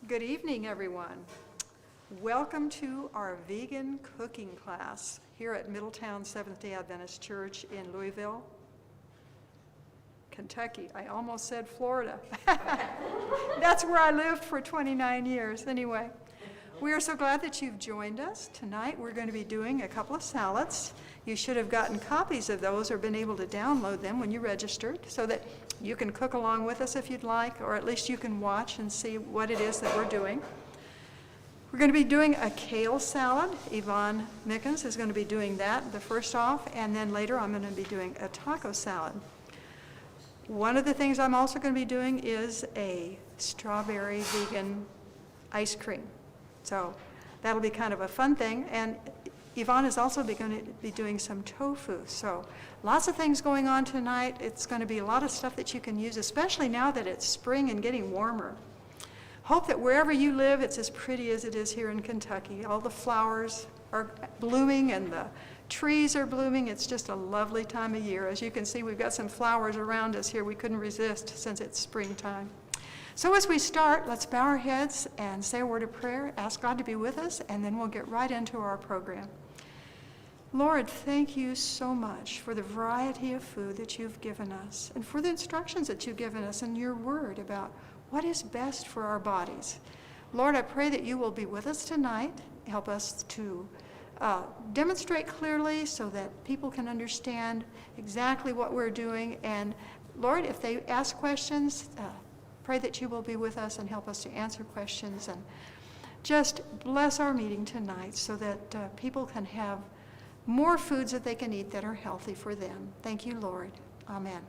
Good evening, everyone. Welcome to our vegan cooking class here at Middletown Seventh-day Adventist Church in Louisville, Kentucky. I almost said Florida. That's where I lived for 29 years. Anyway, we are so glad that you've joined us. Tonight we're going to be doing a couple of salads. You should have gotten copies of those or been able to download them when you registered so that you can cook along with us if you'd like, or at least you can watch and see what it is that we're doing. We're going to be doing a kale salad. Yvonne Mickens is going to be doing that the first off, and then later I'm going to be doing a taco salad. One of the things I'm also going to be doing is a strawberry vegan ice cream. So that'll be kind of a fun thing. And Yvonne is also going to be doing some tofu. So lots of things going on tonight. It's going to be a lot of stuff that you can use, especially now that it's spring and getting warmer. Hope that wherever you live, it's as pretty as it is here in Kentucky. All the flowers are blooming and the trees are blooming. It's just a lovely time of year. As you can see, we've got some flowers around us here we couldn't resist since it's springtime. So as we start, let's bow our heads and say a word of prayer, ask God to be with us, and then we'll get right into our program. Lord, thank you so much for the variety of food that you've given us and for the instructions that you've given us in your word about what is best for our bodies. Lord, I pray that you will be with us tonight. Help us to demonstrate clearly so that people can understand exactly what we're doing. And Lord, if they ask questions, pray that you will be with us and help us to answer questions. And just bless our meeting tonight so that people can have more foods that they can eat that are healthy for them. Thank you, Lord. Amen.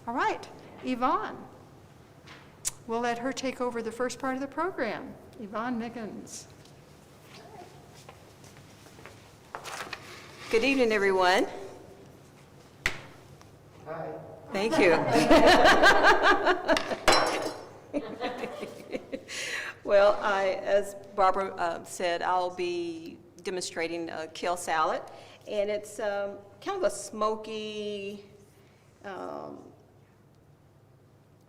All right, Yvonne. We'll let her take over the first part of the program. Yvonne Mickens. Good evening, everyone. Hi. Thank you. Well, as Barbara said, I'll be demonstrating a kale salad, and it's kind of a smoky,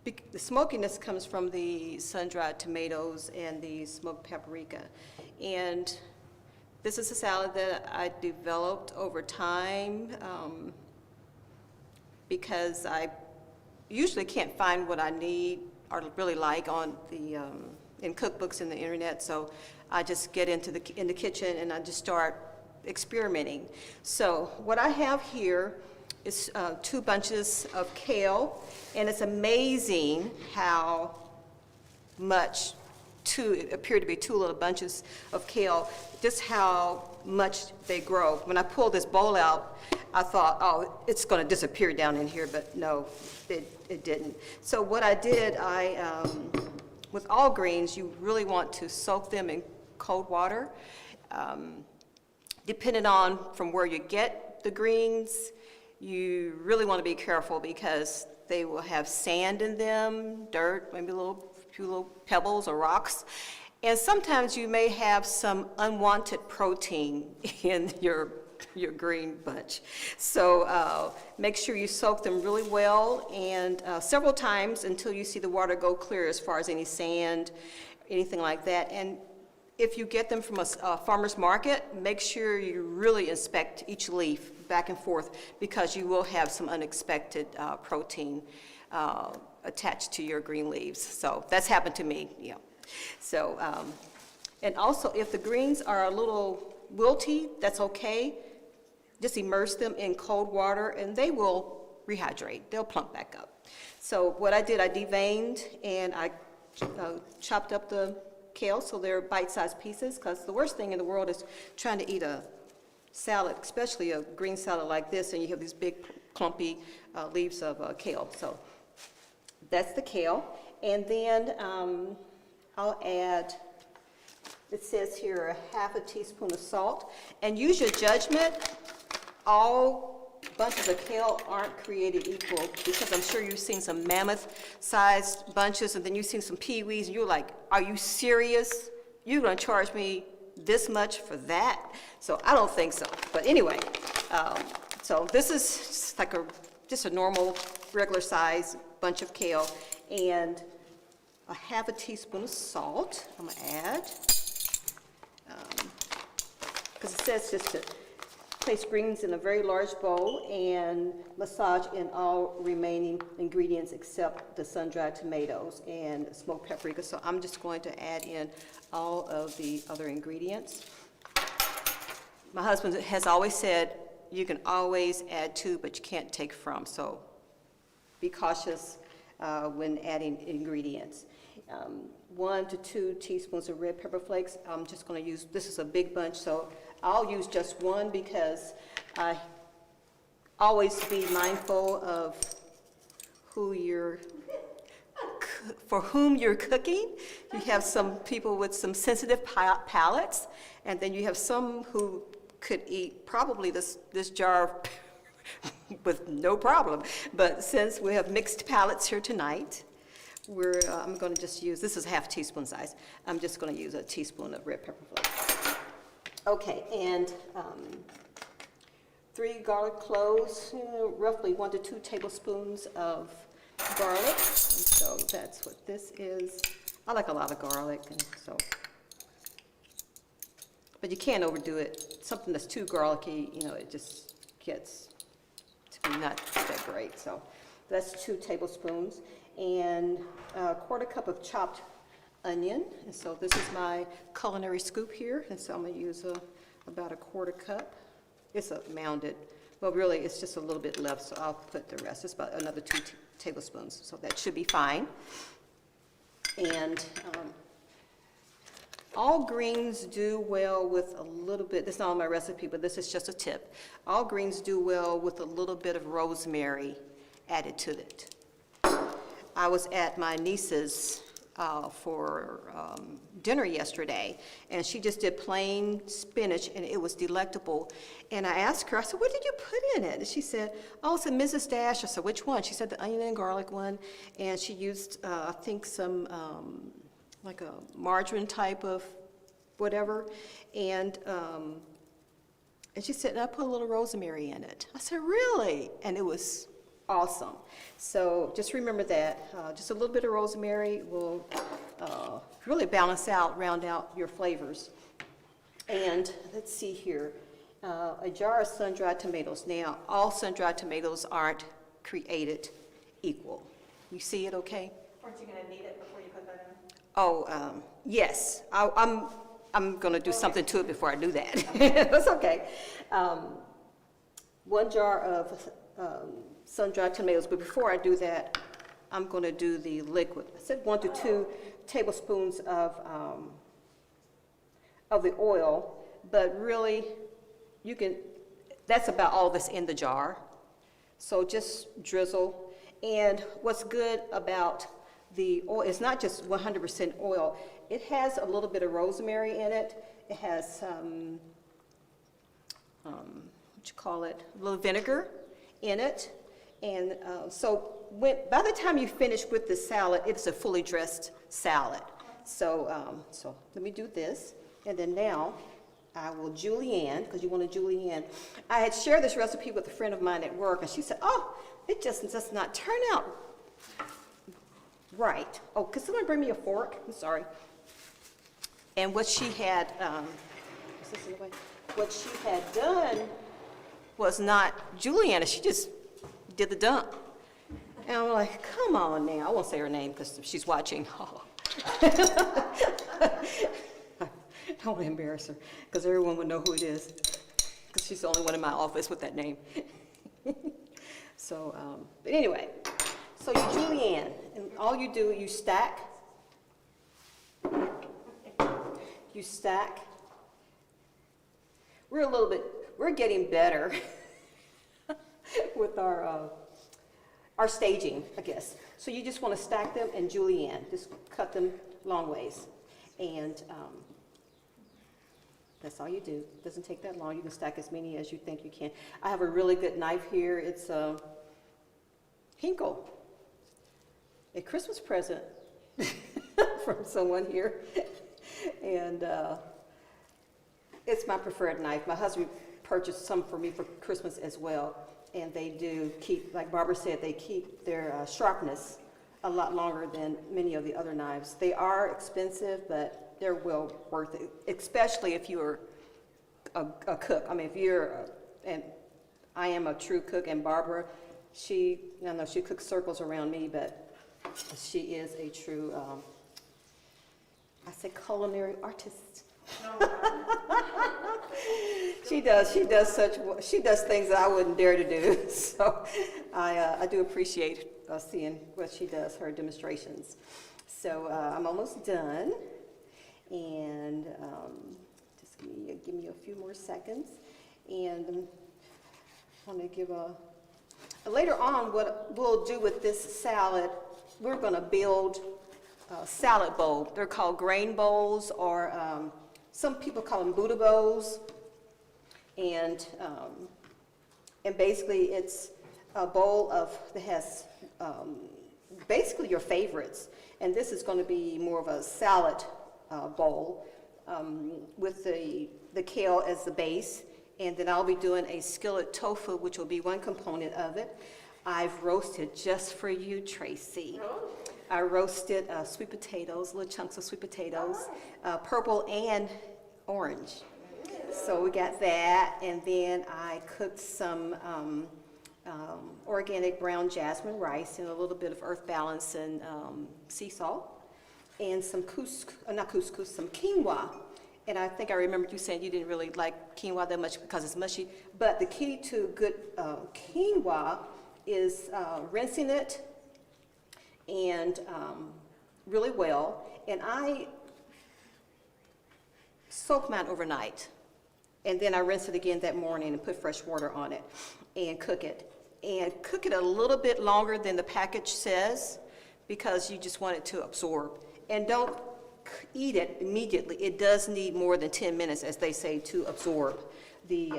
the smokiness comes from the sun-dried tomatoes and the smoked paprika. And this is a salad that I developed over time because I usually can't find what I need or really like on the in cookbooks in the internet. So I just get in the kitchen and I just start experimenting. So what I have here is 2 bunches of kale, and it's amazing how much it appeared to be 2 little bunches of kale, just how much they grow. When I pulled this bowl out, I thought, oh, it's going to disappear down in here, but no, it didn't. So what I did, with all greens, you really want to soak them in cold water. Depending on from where you get the greens, you really want to be careful because they will have sand in them, dirt, maybe a few little pebbles or rocks. And sometimes you may have some unwanted protein in your green bunch. So make sure you soak them really well and several times until you see the water go clear as far as any sand, anything like that. And if you get them from a farmer's market, make sure you really inspect each leaf back and forth because you will have some unexpected protein attached to your green leaves. So that's happened to me, yeah. So, and also if the greens are a little wilty, that's okay. Just immerse them in cold water and they will rehydrate. They'll plump back up. So what I did, I deveined and I chopped up the kale so they're bite-sized pieces, because the worst thing in the world is trying to eat a salad, especially a green salad like this, and you have these big clumpy leaves of kale. So that's the kale. And then I'll add, it says here, a half teaspoon of salt. And use your judgment. All bunches of kale aren't created equal, because I'm sure you've seen some mammoth-sized bunches, and then you've seen some pee-wees, and you're like, are you serious? You're going to charge me this much for that? So I don't think so. But anyway, so this is just like just a normal, regular size bunch of kale, and a half a teaspoon of salt I'm gonna add. Because it says just to place greens in a very large bowl and massage in all remaining ingredients except the sun-dried tomatoes and smoked paprika. So I'm just going to add in all of the other ingredients. My husband has always said you can always add to, but you can't take from. So be cautious when adding ingredients. 1 to 2 teaspoons of red pepper flakes. I'm just going to use, this is a big bunch, so I'll use just one because I always be mindful of for whom you're cooking. You have some people with some sensitive palates, and then you have some who could eat probably this jar with no problem. But since we have mixed palates here tonight, I'm going to just use, this is half teaspoon size, I'm just going to use a teaspoon of red pepper flakes. Okay, and 3 garlic cloves, roughly 1 to 2 tablespoons of garlic. And so that's what this is. I like a lot of garlic, and so, but you can't overdo it. Something that's too garlicky, it just gets to be not that great. So that's 2 tablespoons. And a 1/4 cup of chopped onion. And so this is my culinary scoop here. And so I'm going to use about a 1/4 cup. It's a mounded, well, really, it's just a little bit left, so I'll put the rest. It's about another 2 tablespoons. So that should be fine. And all greens do well with a little bit, this is not on my recipe, but this is just a tip. All greens do well with a little bit of rosemary added to it. I was at my niece's for dinner yesterday, and she just did plain spinach, and it was delectable. And I asked her, I said, what did you put in it? And she said, oh, it's a Mrs. Dash. I said, which one? She said the onion and garlic one, and she used, I think, some like a margarine type of whatever, and she said, and I put a little rosemary in it. I said, really? And it was awesome. So just remember that. Just a little bit of rosemary will really balance out, round out your flavors. And let's see here. A jar of sun-dried tomatoes. Now, all sun-dried tomatoes aren't created equal. You see it okay? Aren't you going to knead it before you put that in? Oh, yes. I'm going to do something to it before I do that. That's okay. 1 jar of sun-dried tomatoes, but before I do that, I'm going to do the liquid. I said 1 to 2 tablespoons of the oil, but really, that's about all that's in the jar. So just drizzle. And what's good about the oil, it's not just 100% oil. It has a little bit of rosemary in it. It has a little vinegar in it. And so by the time you finish with the salad, it's a fully dressed salad. So let me do this. And then now I will julienne, because you want to julienne. I had shared this recipe with a friend of mine at work, and she said, oh, it just does not turn out right. Oh, could someone bring me a fork? I'm sorry. And what she had, what she had done was not julienne. She just did the dump. And I'm like, come on now. I won't say her name because she's watching. Oh. I don't want to embarrass her because everyone would know who it is because she's the only one in my office with that name. So, but anyway, so you julienne, and all you do, you stack. You stack. We're getting better with our staging, I guess. So you just want to stack them and julienne, just cut them long ways. And that's all you do. It doesn't take that long. You can stack as many as you think you can. I have a really good knife here. It's a Hinkle, a Christmas present from someone here. And it's my preferred knife. My husband purchased some for me for Christmas as well. And they do keep, like Barbara said, they keep their sharpness a lot longer than many of the other knives. They are expensive, but they're well worth it, especially if you're a cook. I mean, if you're, and I am a true cook, and Barbara, I know she cooks circles around me, but she is a true, I say culinary artist. She does things that I wouldn't dare to do. So I do appreciate seeing what she does, her demonstrations. So I'm almost done, and just give me a few more seconds, and I want to give later on what we'll do with this salad. We're going to build a salad bowl. They're called grain bowls, or some people call them Buddha bowls, and basically it's a bowl that has basically your favorites, and this is going to be more of a salad bowl with the kale as the base, and then I'll be doing a skillet tofu, which will be one component of it. I've roasted just for you, Tracy. I roasted sweet potatoes, little chunks of sweet potatoes, purple and orange. So we got that, and then I cooked some organic brown jasmine rice and a little bit of Earth Balance and sea salt, and some some quinoa. And I think I remembered you saying you didn't really like quinoa that much because it's mushy, but the key to good quinoa is rinsing it and really well. And I soak mine overnight, and then I rinse it again that morning and put fresh water on it and cook it. And cook it a little bit longer than the package says, because you just want it to absorb. And don't eat it immediately. It does need more than 10 minutes, as they say, to absorb the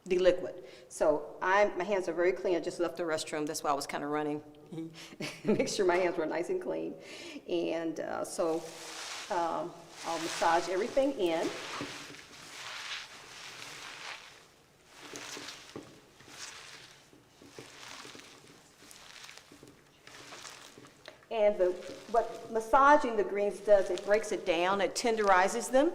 liquid. So my hands are very clean. I just left the restroom. That's why I was kind of running. Make sure my hands were nice and clean. And so I'll massage everything in. And what massaging the greens does, it breaks it down, it tenderizes them.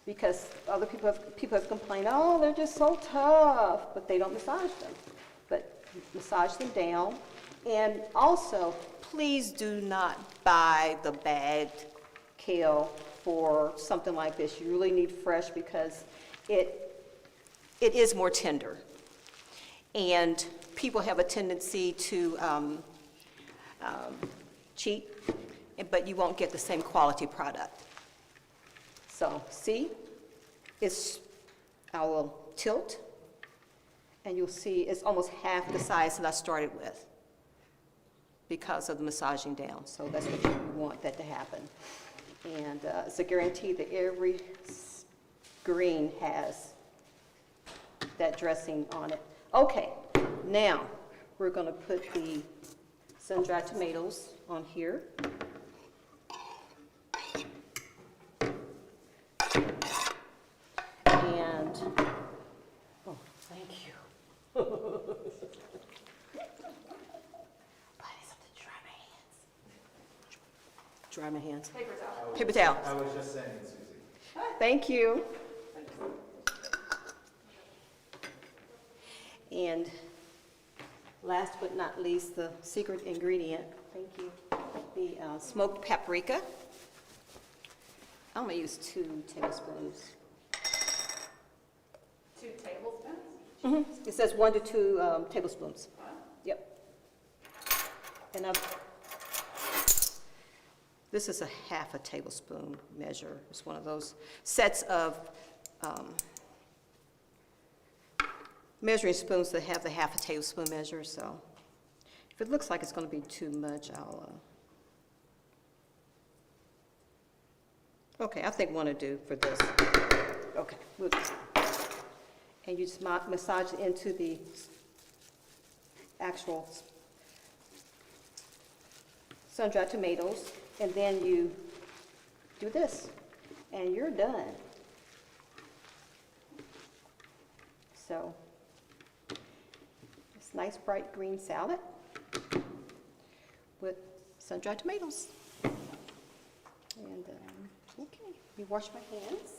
Because other people have complained, oh, they're just so tough, but they don't massage them. But massage them down. And also, please do not buy the bagged kale for something like this. You really need fresh, because it is more tender. And people have a tendency to cheat, but you won't get the same quality product. So see, I will tilt, and you'll see it's almost half the size that I started with because of the massaging down. So that's what you want that to happen. And it's a guarantee that every green has that dressing on it. Okay, now we're going to put the sun-dried tomatoes on here. And, oh, thank you. But it's up to dry my hands. Dry my hands. Paper towel. Paper towel. I was just saying, Susie. Thank you. And last but not least, the secret ingredient, thank you, the smoked paprika. I'm going to use 2 tablespoons. 2 tablespoons? Mm-hmm. It says 1 to 2 tablespoons. Wow. Yep. And this is a half a tablespoon measure. It's one of those sets of measuring spoons that have the half a tablespoon measure. So if it looks like it's going to be too much, I'll okay, I think 1 will do for this. Okay, we'll do. And you just massage it into the actual sun-dried tomatoes, and then you do this, and you're done. So it's nice bright green salad with sun-dried tomatoes. And, okay, let me wash my hands.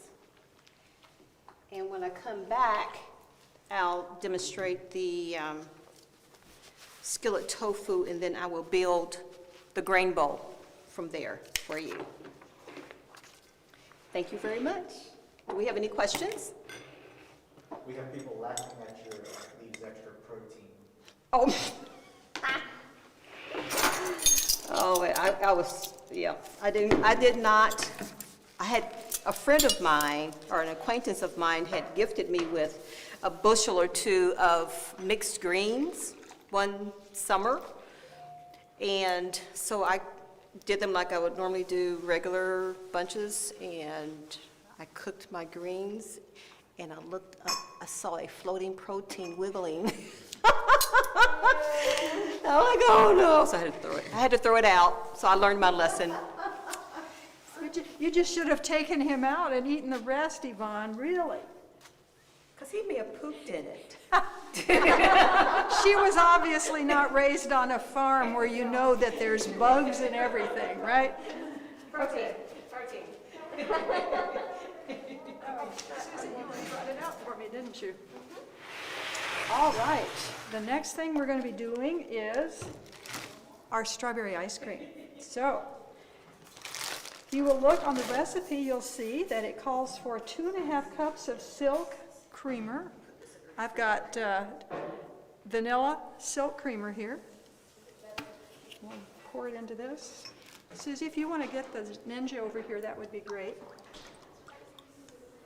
And when I come back, I'll demonstrate the skillet tofu, and then I will build the grain bowl from there for you. Thank you very much. Do we have any questions? We have people laughing at your these extra protein. Oh. Oh, I was, yeah, I did not, I had a friend of mine, or an acquaintance of mine, had gifted me with a bushel or two of mixed greens one summer. And so I did them like I would normally do regular bunches, and I cooked my greens, and I looked up, I saw a floating protein wiggling. I'm like, oh no, so I had to throw it out, so I learned my lesson. You just should have taken him out and eaten the rest, Yvonne, really. Because he may have pooped in it. She was obviously not raised on a farm where you know that there's bugs and everything, right? Protein. Susie, you brought it out for me, didn't you? All right, the next thing we're going to be doing is our strawberry ice cream. So, if you will look on the recipe, you'll see that it calls for 2.5 cups of silk creamer. I've got vanilla silk creamer here. We'll pour it into this. Susie, if you want to get the Ninja over here, that would be great.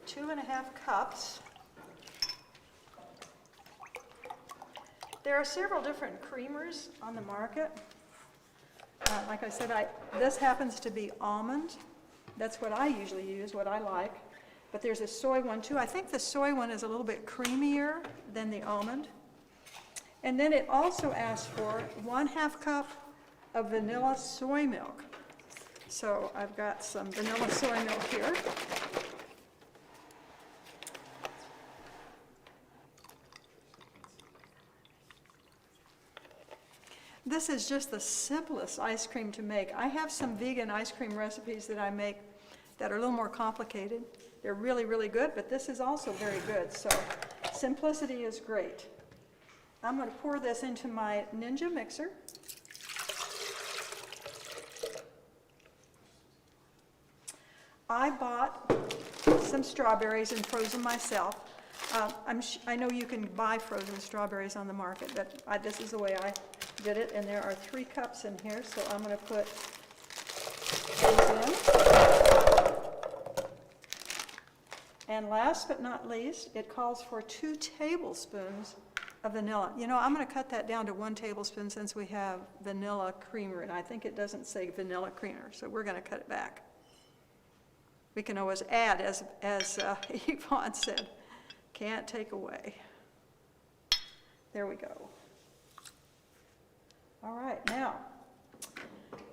2.5 cups. There are several different creamers on the market. Like I said, this happens to be almond. That's what I usually use, what I like. But there's a soy one too. I think the soy one is a little bit creamier than the almond. And then it also asks for 1/2 cup of vanilla soy milk. So I've got some vanilla soy milk here. This is just the simplest ice cream to make. I have some vegan ice cream recipes that I make that are a little more complicated. They're really, really good, but this is also very good. So simplicity is great. I'm going to pour this into my Ninja mixer. I bought some strawberries and froze them myself. I know you can buy frozen strawberries on the market, but this is the way I did it, and there are 3 cups in here, so I'm going to put these in. And last but not least, it calls for 2 tablespoons of vanilla. You know, I'm going to cut that down to 1 tablespoon since we have vanilla creamer, and I think it doesn't say vanilla creamer, so we're going to cut it back. We can always add, as Yvonne said, can't take away. There we go. All right, now,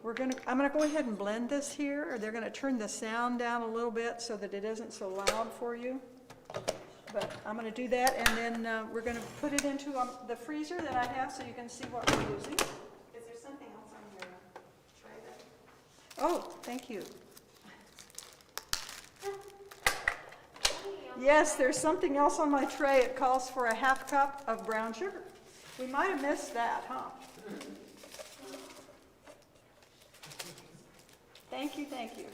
I'm going to go ahead and blend this here. They're going to turn the sound down a little bit so that it isn't so loud for you. But I'm going to do that, and then we're going to put it into the freezer that I have so you can see what we're using. Is there something else on your tray there? Oh, thank you. Yes, there's something else on my tray. It calls for 1/2 cup of brown sugar. We might have missed that, huh? Thank you, thank you.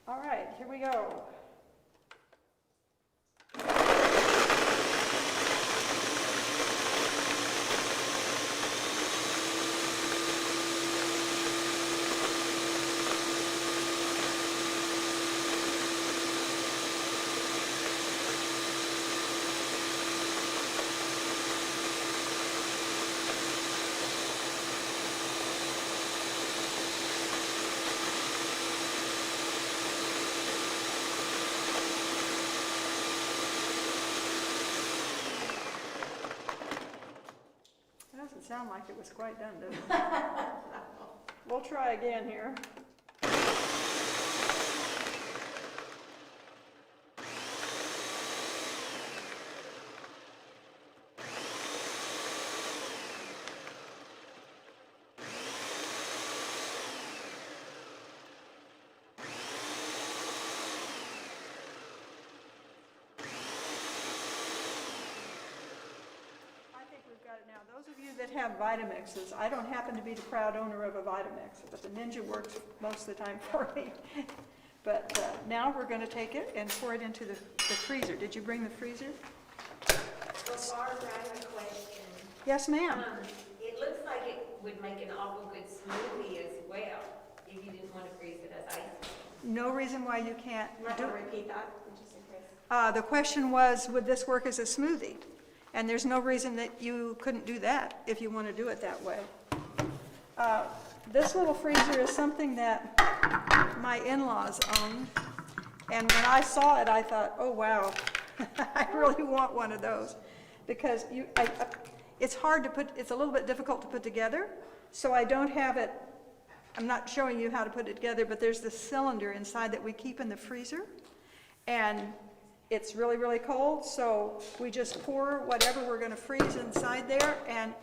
All right, here we go. Doesn't sound like it was quite done, does it? We'll try again here. we've got it now. Those of you that have Vitamixes, I don't happen to be the proud owner of a Vitamix, but the Ninja works most of the time for me. But now we're going to take it and pour it into the freezer. Did you bring the freezer? So Barbara, I have a question. Yes, ma'am. It looks like it would make an awful good smoothie as well, if you didn't want to freeze it as ice cream. No reason why you can't You might do want to it. repeat that, just in case. The question was, would this work as a smoothie? And there's no reason that you couldn't do that if you want to do it that way. This little freezer is something that my in-laws own. And when I saw it, I thought, oh, wow, I really want one of those. Because it's hard to put, it's a little bit difficult to put together. So I don't have it, I'm not showing you how to put it together, but there's this cylinder inside that we keep in the freezer. And it's really, really cold, so we just pour whatever we're going to freeze inside there, and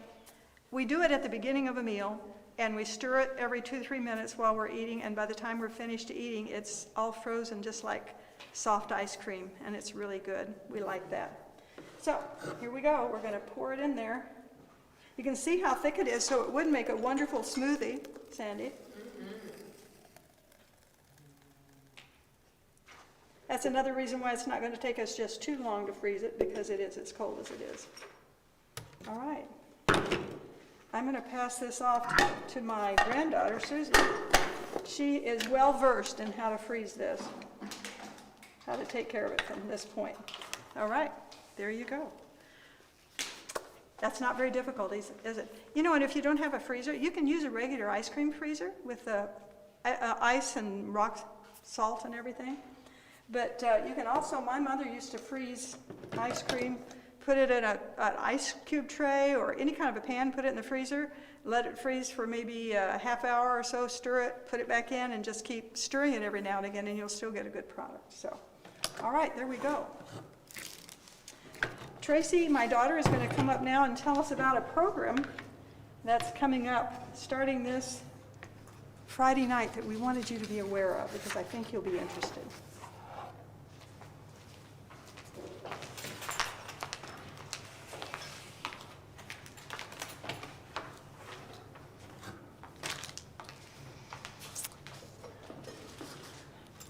we do it at the beginning of a meal, and we stir it every 2-3 minutes while we're eating, and by the time we're finished eating, it's all frozen just like soft ice cream, and it's really good. We like that. So here we go. We're going to pour it in there. You can see how thick it is, so it would make a wonderful smoothie, Sandy. That's another reason why it's not going to take us just too long to freeze it, because it is as cold as it is. All right. I'm going to pass this off to my granddaughter, Susie. She is well versed in how to freeze this, how to take care of it from this point. All right, there you go. That's not very difficult, is it? You know, and if you don't have a freezer, you can use a regular ice cream freezer with ice and rock salt and everything. But you can also, my mother used to freeze ice cream, put it in an ice cube tray or any kind of a pan, put it in the freezer, let it freeze for maybe a half hour or so, stir it, put it back in, and just keep stirring it every now and again, and you'll still get a good product. So, all right, there we go. Tracy, my daughter, is going to come up now and tell us about a program that's coming up starting this Friday night that we wanted you to be aware of, because I think you'll be interested.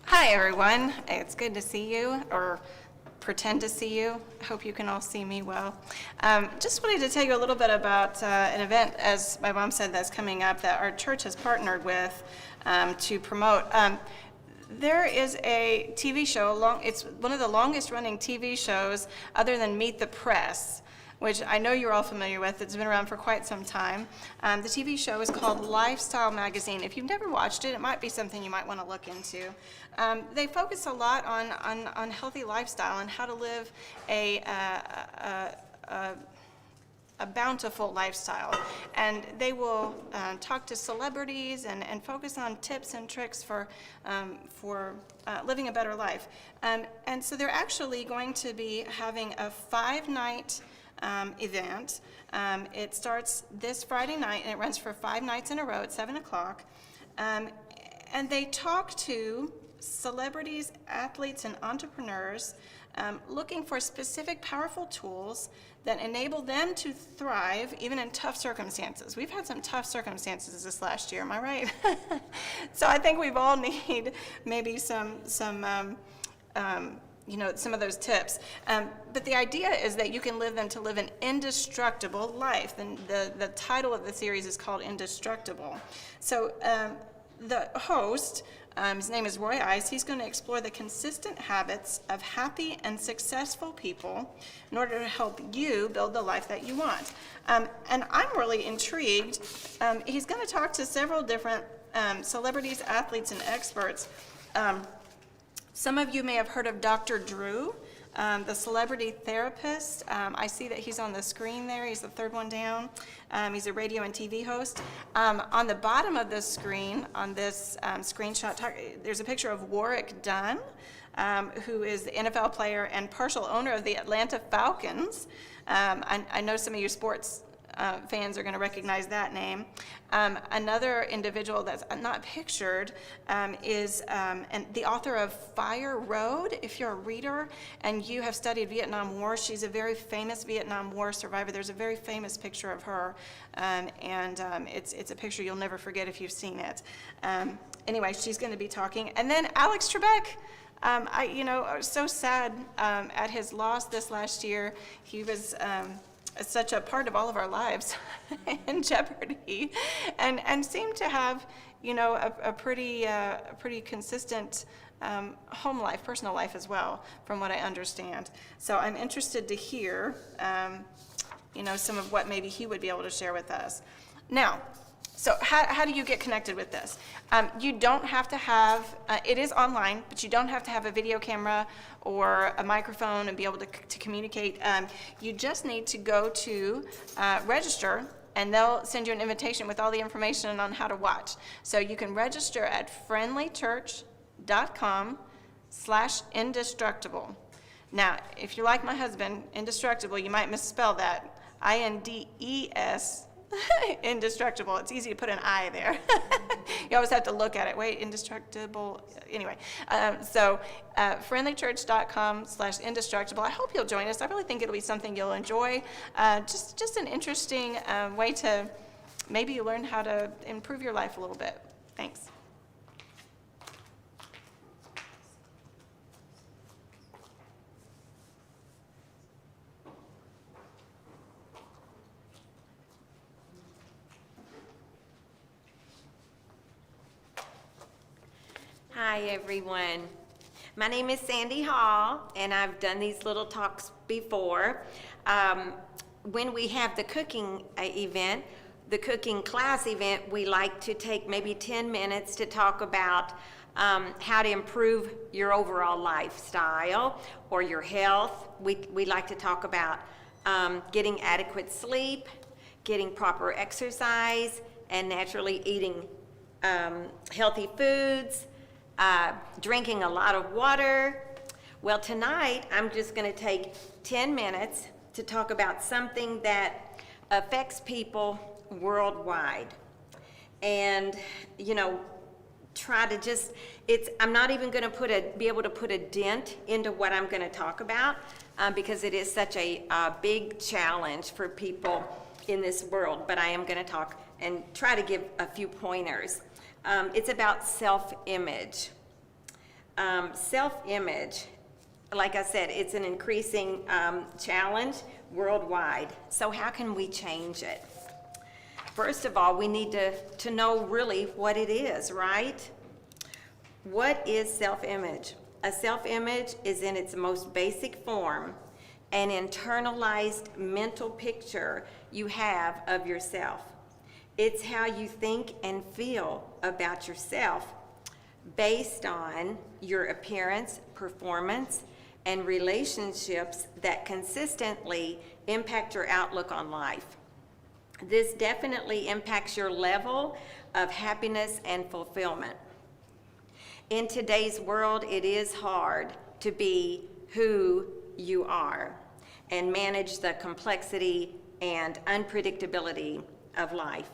Hi, everyone. It's good to see you, or pretend to see you. I hope you can all see me well. Just wanted to tell you a little bit about an event, as my mom said, that's coming up that our church has partnered with to promote. There is a TV show, it's one of the longest running TV shows other than Meet the Press, which I know you're all familiar with. It's been around for quite some time. The TV show is called Lifestyle Magazine. If you've never watched it, it might be something you might want to look into. They focus a lot on healthy lifestyle and how to live a bountiful lifestyle. And they will talk to celebrities and focus on tips and tricks for living a better life. And so they're actually going to be having a 5-night event. It starts this Friday night and it runs for 5 nights in a row at 7 o'clock. And they talk to celebrities, athletes, and entrepreneurs looking for specific powerful tools that enable them to thrive even in tough circumstances. We've had some tough circumstances this last year, am I right? So I think we've all need maybe some of those tips. But the idea is that you can live them to live an indestructible life. And the title of the series is called Indestructible. So the host, his name is Roy Ice, he's going to explore the consistent habits of happy and successful people in order to help you build the life that you want. And I'm really intrigued. He's going to talk to several different celebrities, athletes, and experts. Some of you may have heard of Dr. Drew, the celebrity therapist. I see that he's on the screen there. He's the third one down. He's a radio and TV host. On the bottom of the screen, on this screenshot, there's a picture of Warwick Dunn, who is the NFL player and partial owner of the Atlanta Falcons. I know some of you sports fans are going to recognize that name. Another individual that's not pictured is the author of Fire Road. If you're a reader and you have studied Vietnam War, she's a very famous Vietnam War survivor. There's a very famous picture of her, and it's a picture you'll never forget if you've seen it. Anyway, she's going to be talking. And then Alex Trebek. I was so sad at his loss this last year. He was such a part of all of our lives in jeopardy, and seemed to have, a pretty consistent home life, personal life as well, from what I understand. So I'm interested to hear, some of what maybe he would be able to share with us. Now, so how do you get connected with this? You don't have to have, it is online, but you don't have to have a video camera or a microphone and be able to communicate. You just need to go to register, and they'll send you an invitation with all the information on how to watch. So you can register at friendlychurch.com/indestructible. Now, if you're like my husband, indestructible, you might misspell that. INDES. Indestructible. It's easy to put an I there. You always have to look at it. Wait, indestructible. Anyway, friendlychurch.com/indestructible. I hope you'll join us. I really think it'll be something you'll enjoy. Just an interesting way to maybe learn how to improve your life a little bit. Thanks. Hi, everyone. My name is Sandy Hall, and I've done these little talks before. When we have the cooking event, the cooking class event, we like to take maybe 10 minutes to talk about how to improve your overall lifestyle or your health. We like to talk about getting adequate sleep, getting proper exercise, and naturally eating healthy foods, drinking a lot of water. Well, tonight I'm just going to take 10 minutes to talk about something that affects people worldwide. And, try to just, I'm not even going to be able to put a dent into what I'm going to talk about because it is such a big challenge for people in this world. But I am going to talk and try to give a few pointers. It's about self-image. Self-image, like I said, it's an increasing challenge worldwide. So how can we change it? First of all, we need to know really what it is, right? What is self-image? A self-image is in its most basic form an internalized mental picture you have of yourself. It's how you think and feel about yourself based on your appearance, performance, and relationships that consistently impact your outlook on life. This definitely impacts your level of happiness and fulfillment. In today's world, it is hard to be who you are and manage the complexity and unpredictability of life.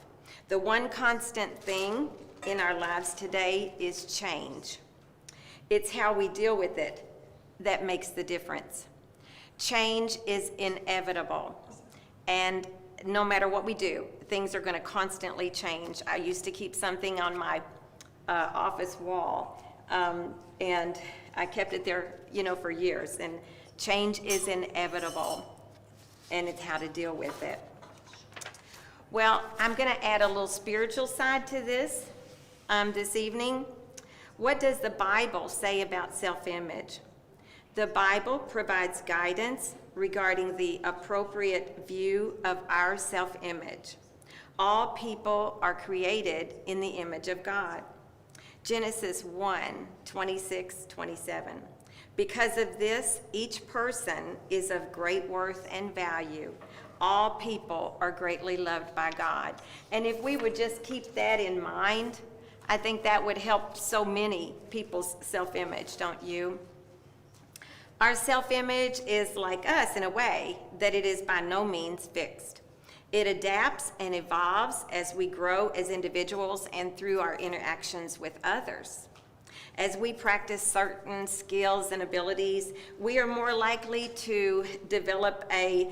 The one constant thing in our lives today is change. It's how we deal with it that makes the difference. Change is inevitable, and no matter what we do, things are going to constantly change. I used to keep something on my office wall, and I kept it there, for years. And change is inevitable, and it's how to deal with it. Well, I'm going to add a little spiritual side to this evening. What does the Bible say about self-image? The Bible provides guidance regarding the appropriate view of our self-image. All people are created in the image of God. Genesis 1:26-27. Because of this, each person is of great worth and value. All people are greatly loved by God. And if we would just keep that in mind, I think that would help so many people's self-image, don't you? Our self-image is like us in a way that it is by no means fixed. It adapts and evolves as we grow as individuals and through our interactions with others. As we practice certain skills and abilities, we are more likely to develop a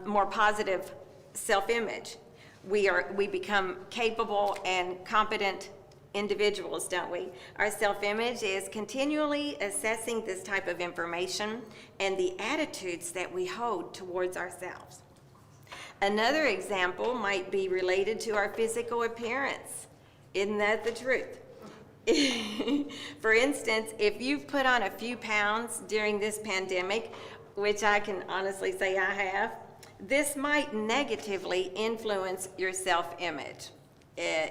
more positive self-image. We become capable and competent individuals, don't we? Our self-image is continually assessing this type of information and the attitudes that we hold towards ourselves. Another example might be related to our physical appearance. Isn't that the truth? For instance, if you've put on a few pounds during this pandemic, which I can honestly say I have, this might negatively influence your self-image.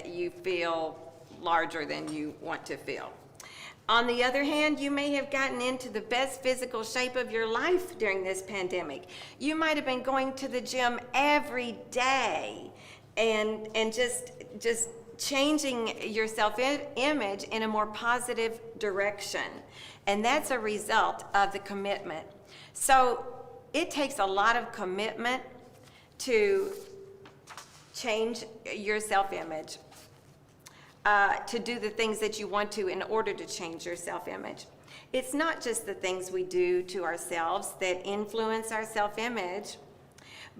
You feel larger than you want to feel. On the other hand, you may have gotten into the best physical shape of your life during this pandemic. You might have been going to the gym every day and just changing your self-image in a more positive direction. And that's a result of the commitment. So it takes a lot of commitment to change your self-image, to do the things that you want to in order to change your self-image. It's not just the things we do to ourselves that influence our self-image,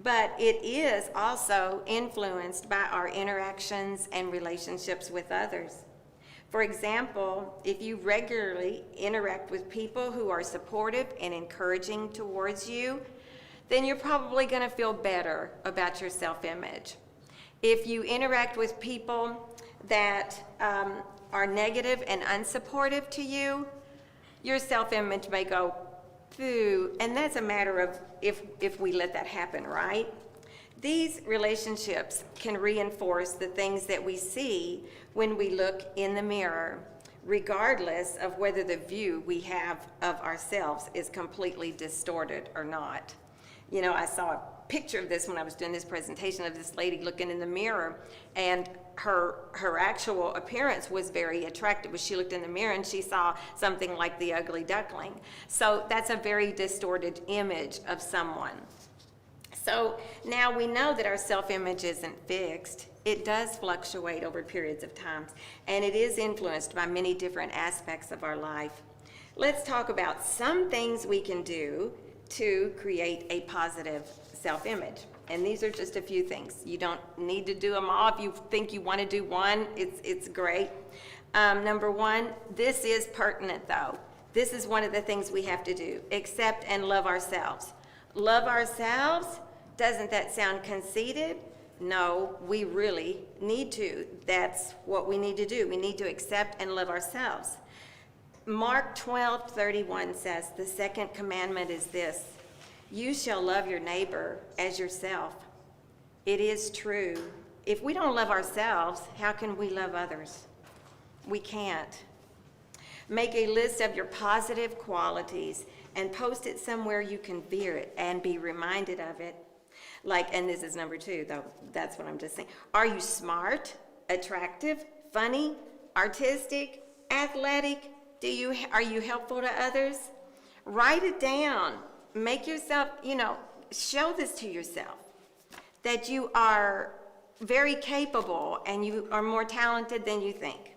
but it is also influenced by our interactions and relationships with others. For example, if you regularly interact with people who are supportive and encouraging towards you, then you're probably going to feel better about your self-image. If you interact with people that are negative and unsupportive to you, your self-image may go, phew, and that's a matter of if we let that happen, right? These relationships can reinforce the things that we see when we look in the mirror, regardless of whether the view we have of ourselves is completely distorted or not. You know, I saw a picture of this when I was doing this presentation of this lady looking in the mirror, and her actual appearance was very attractive. When she looked in the mirror and she saw something like the ugly duckling. So that's a very distorted image of someone. So now we know that our self-image isn't fixed. It does fluctuate over periods of time, and it is influenced by many different aspects of our life. Let's talk about some things we can do to create a positive self-image. And these are just a few things. You don't need to do them all. If you think you want to do one, it's great. Number one, this is pertinent though. This is one of the things we have to do. Accept and love ourselves. Love ourselves? Doesn't that sound conceited? No, we really need to. That's what we need to do. We need to accept and love ourselves. Mark 12:31 says, the second commandment is this: you shall love your neighbor as yourself. It is true. If we don't love ourselves, how can we love others? We can't. Make a list of your positive qualities and post it somewhere you can view it and be reminded of it. Like, and this is number 2, though, that's what I'm just saying. Are you smart, attractive, funny, artistic, athletic? Are you helpful to others? Write it down. Make yourself, show this to yourself, that you are very capable and you are more talented than you think.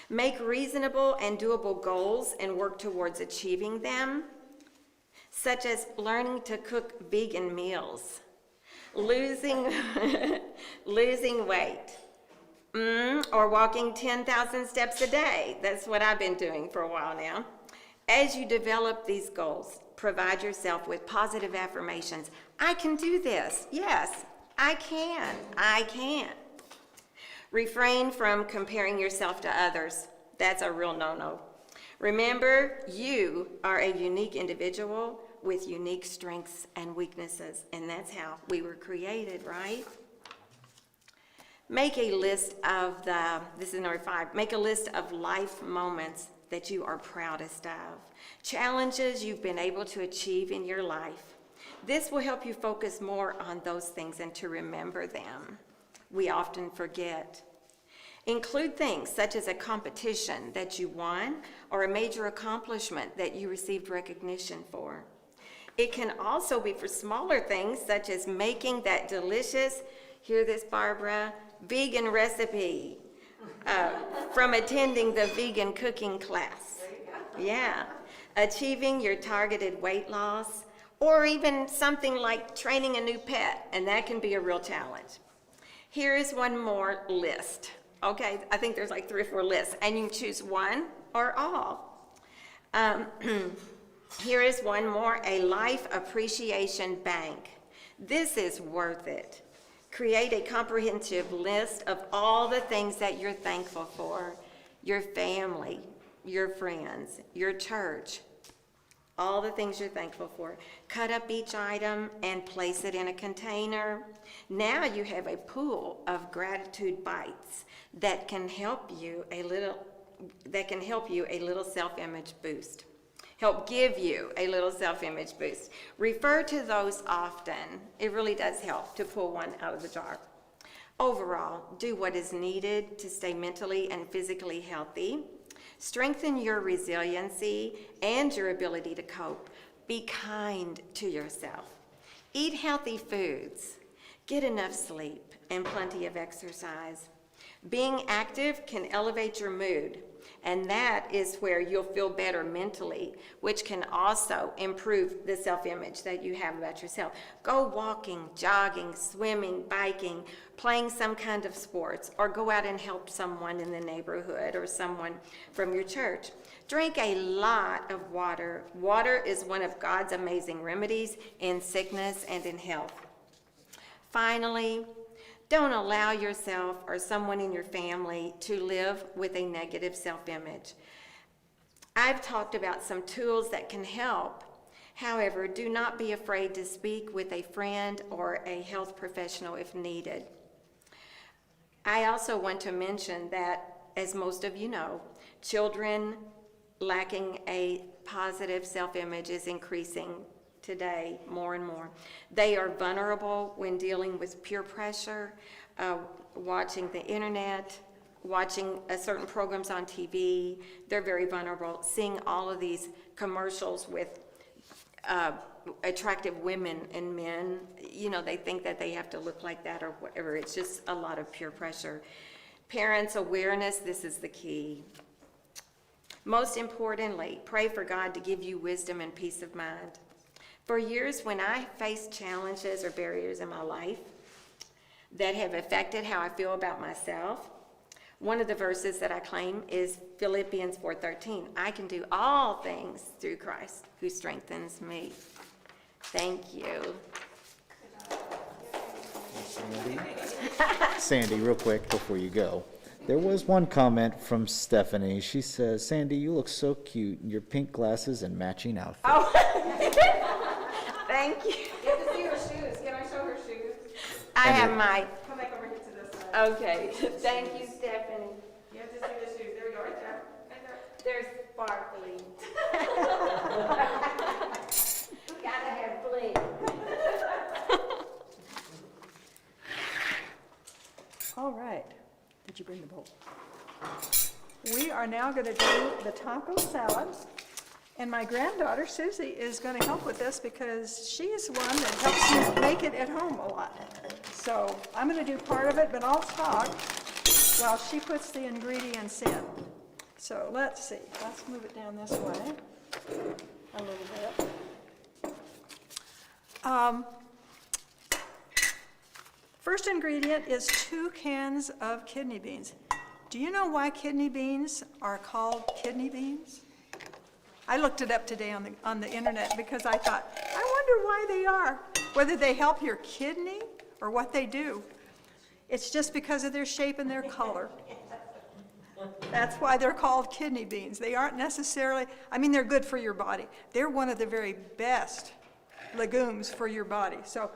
Make reasonable and doable goals and work towards achieving them, such as learning to cook vegan meals, losing weight, or walking 10,000 steps a day. That's what I've been doing for a while now. As you develop these goals, provide yourself with positive affirmations. I can do this. Yes, I can. I can. Refrain from comparing yourself to others. That's a real no-no. Remember, you are a unique individual with unique strengths and weaknesses, and that's how we were created, right? Make a list of this is number 5, make a list of life moments that you are proudest of, challenges you've been able to achieve in your life. This will help you focus more on those things and to remember them. We often forget. Include things such as a competition that you won or a major accomplishment that you received recognition for. It can also be for smaller things, such as making that delicious, hear this, Barbara, vegan recipe from attending the vegan cooking class. Yeah. Achieving your targeted weight loss, or even something like training a new pet, and that can be a real challenge. Here is one more list. Okay, I think there's like 3 or 4 lists, and you can choose one or all. Here is one more, a life appreciation bank. This is worth it. Create a comprehensive list of all the things that you're thankful for, your family, your friends, your church, all the things you're thankful for. Cut up each item and place it in a container. Now you have a pool of gratitude bites that can help you a little self-image boost. Help give you a little self-image boost. Refer to those often. It really does help to pull one out of the jar. Overall, do what is needed to stay mentally and physically healthy. Strengthen your resiliency and your ability to cope. Be kind to yourself. Eat healthy foods. Get enough sleep and plenty of exercise. Being active can elevate your mood, and that is where you'll feel better mentally, which can also improve the self-image that you have about yourself. Go walking, jogging, swimming, biking, playing some kind of sports, or go out and help someone in the neighborhood or someone from your church. Drink a lot of water. Water is one of God's amazing remedies in sickness and in health. Finally, don't allow yourself or someone in your family to live with a negative self-image. I've talked about some tools that can help. However, do not be afraid to speak with a friend or a health professional if needed. I also want to mention that, as most of you know, children lacking a positive self-image is increasing today more and more. They are vulnerable when dealing with peer pressure, watching the internet, watching certain programs on TV. They're very vulnerable. Seeing all of these commercials with attractive women and men, they think that they have to look like that or whatever. It's just a lot of peer pressure. Parents' awareness, this is the key. Most importantly, pray for God to give you wisdom and peace of mind. For years, when I faced challenges or barriers in my life that have affected how I feel about myself, one of the verses that I claim is Philippians 4:13. I can do all things through Christ who strengthens me. Thank you. Sandy, real quick before you go. There was one comment from Stephanie. She says, Sandy, you look so cute in your pink glasses and matching outfit. Oh, thank you. You have to see her shoes. Can I show her shoes? I have my, Come back over here to this side. okay. Thank you, Stephanie. You have to see the shoes. There we go, right there. Right there. They're sparkly. Gotta have bling. All right. Did you bring the bowl? We are now going to do the taco salad. And my granddaughter, Susie, is going to help with this because she's one that helps me make it at home a lot. So I'm going to do part of it, but I'll talk while she puts the ingredients in. So let's see. Let's move it down this way a little bit. First ingredient is 2 cans of kidney beans. Do you know why kidney beans are called kidney beans? I looked it up today on the internet because I thought, I wonder why they are, whether they help your kidney or what they do. It's just because of their shape and their color. That's why they're called kidney beans. They aren't necessarily, they're good for your body. They're one of the very best legumes for your body. So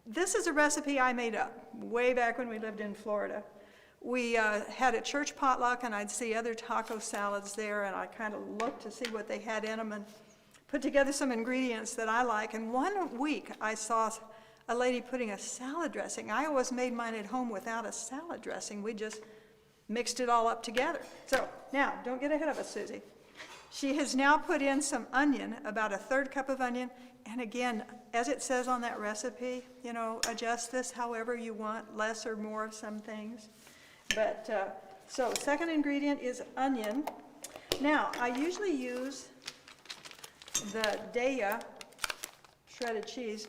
this is a recipe I made up way back when we lived in Florida. We had a church potluck, and I'd see other taco salads there, and I kind of looked to see what they had in them and put together some ingredients that I like. And one week I saw a lady putting a salad dressing. I always made mine at home without a salad dressing. We just mixed it all up together. So now, don't get ahead of us, Susie. She has now put in some onion, about a 1/3 cup of onion, And again, as it says on that recipe, you know, adjust this however you want, less or more of some things. But, so second ingredient is onion. Now, I usually use the Daya shredded cheese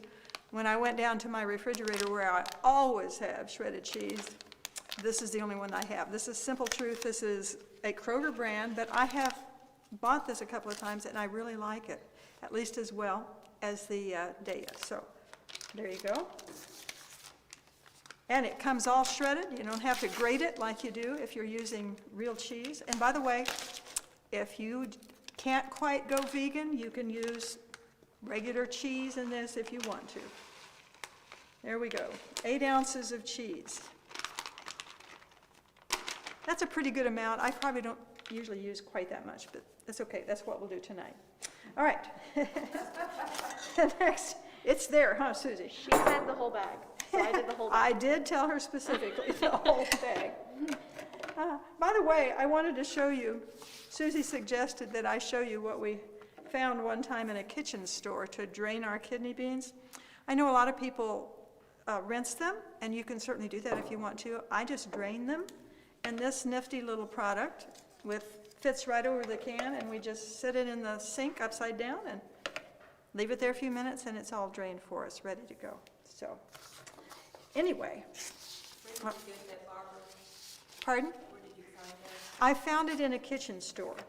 when I went down to my refrigerator where I always have shredded cheese. This is the only one I have. This is Simple Truth. This is a Kroger brand, but I have bought this a couple of times and I really like it, at least as well as the Daya. So there you go. And it comes all shredded. You don't have to grate it like you do if you're using real cheese. And by the way, if you can't quite go vegan, you can use regular cheese in this if you want to. There we go. 8 ounces of cheese. That's a pretty good amount. I probably don't usually use quite that much, but that's okay. That's what we'll do tonight. All right. Next, it's there, huh, Susie? She said the whole bag, so I did the whole bag. I did tell her specifically the whole bag. By the way, I wanted to show you, Susie suggested that I show you what we found one time in a kitchen store to drain our kidney beans. I know a lot of people rinse them, and you can certainly do that if you want to. I just drain them, and this nifty little product fits right over the can, and we just sit it in the sink upside down and leave it there a few minutes, and it's all drained for us, ready to go. So, anyway. Where did you get that, Barbara? Pardon? Where did you find that? I found it in a kitchen store. Okay.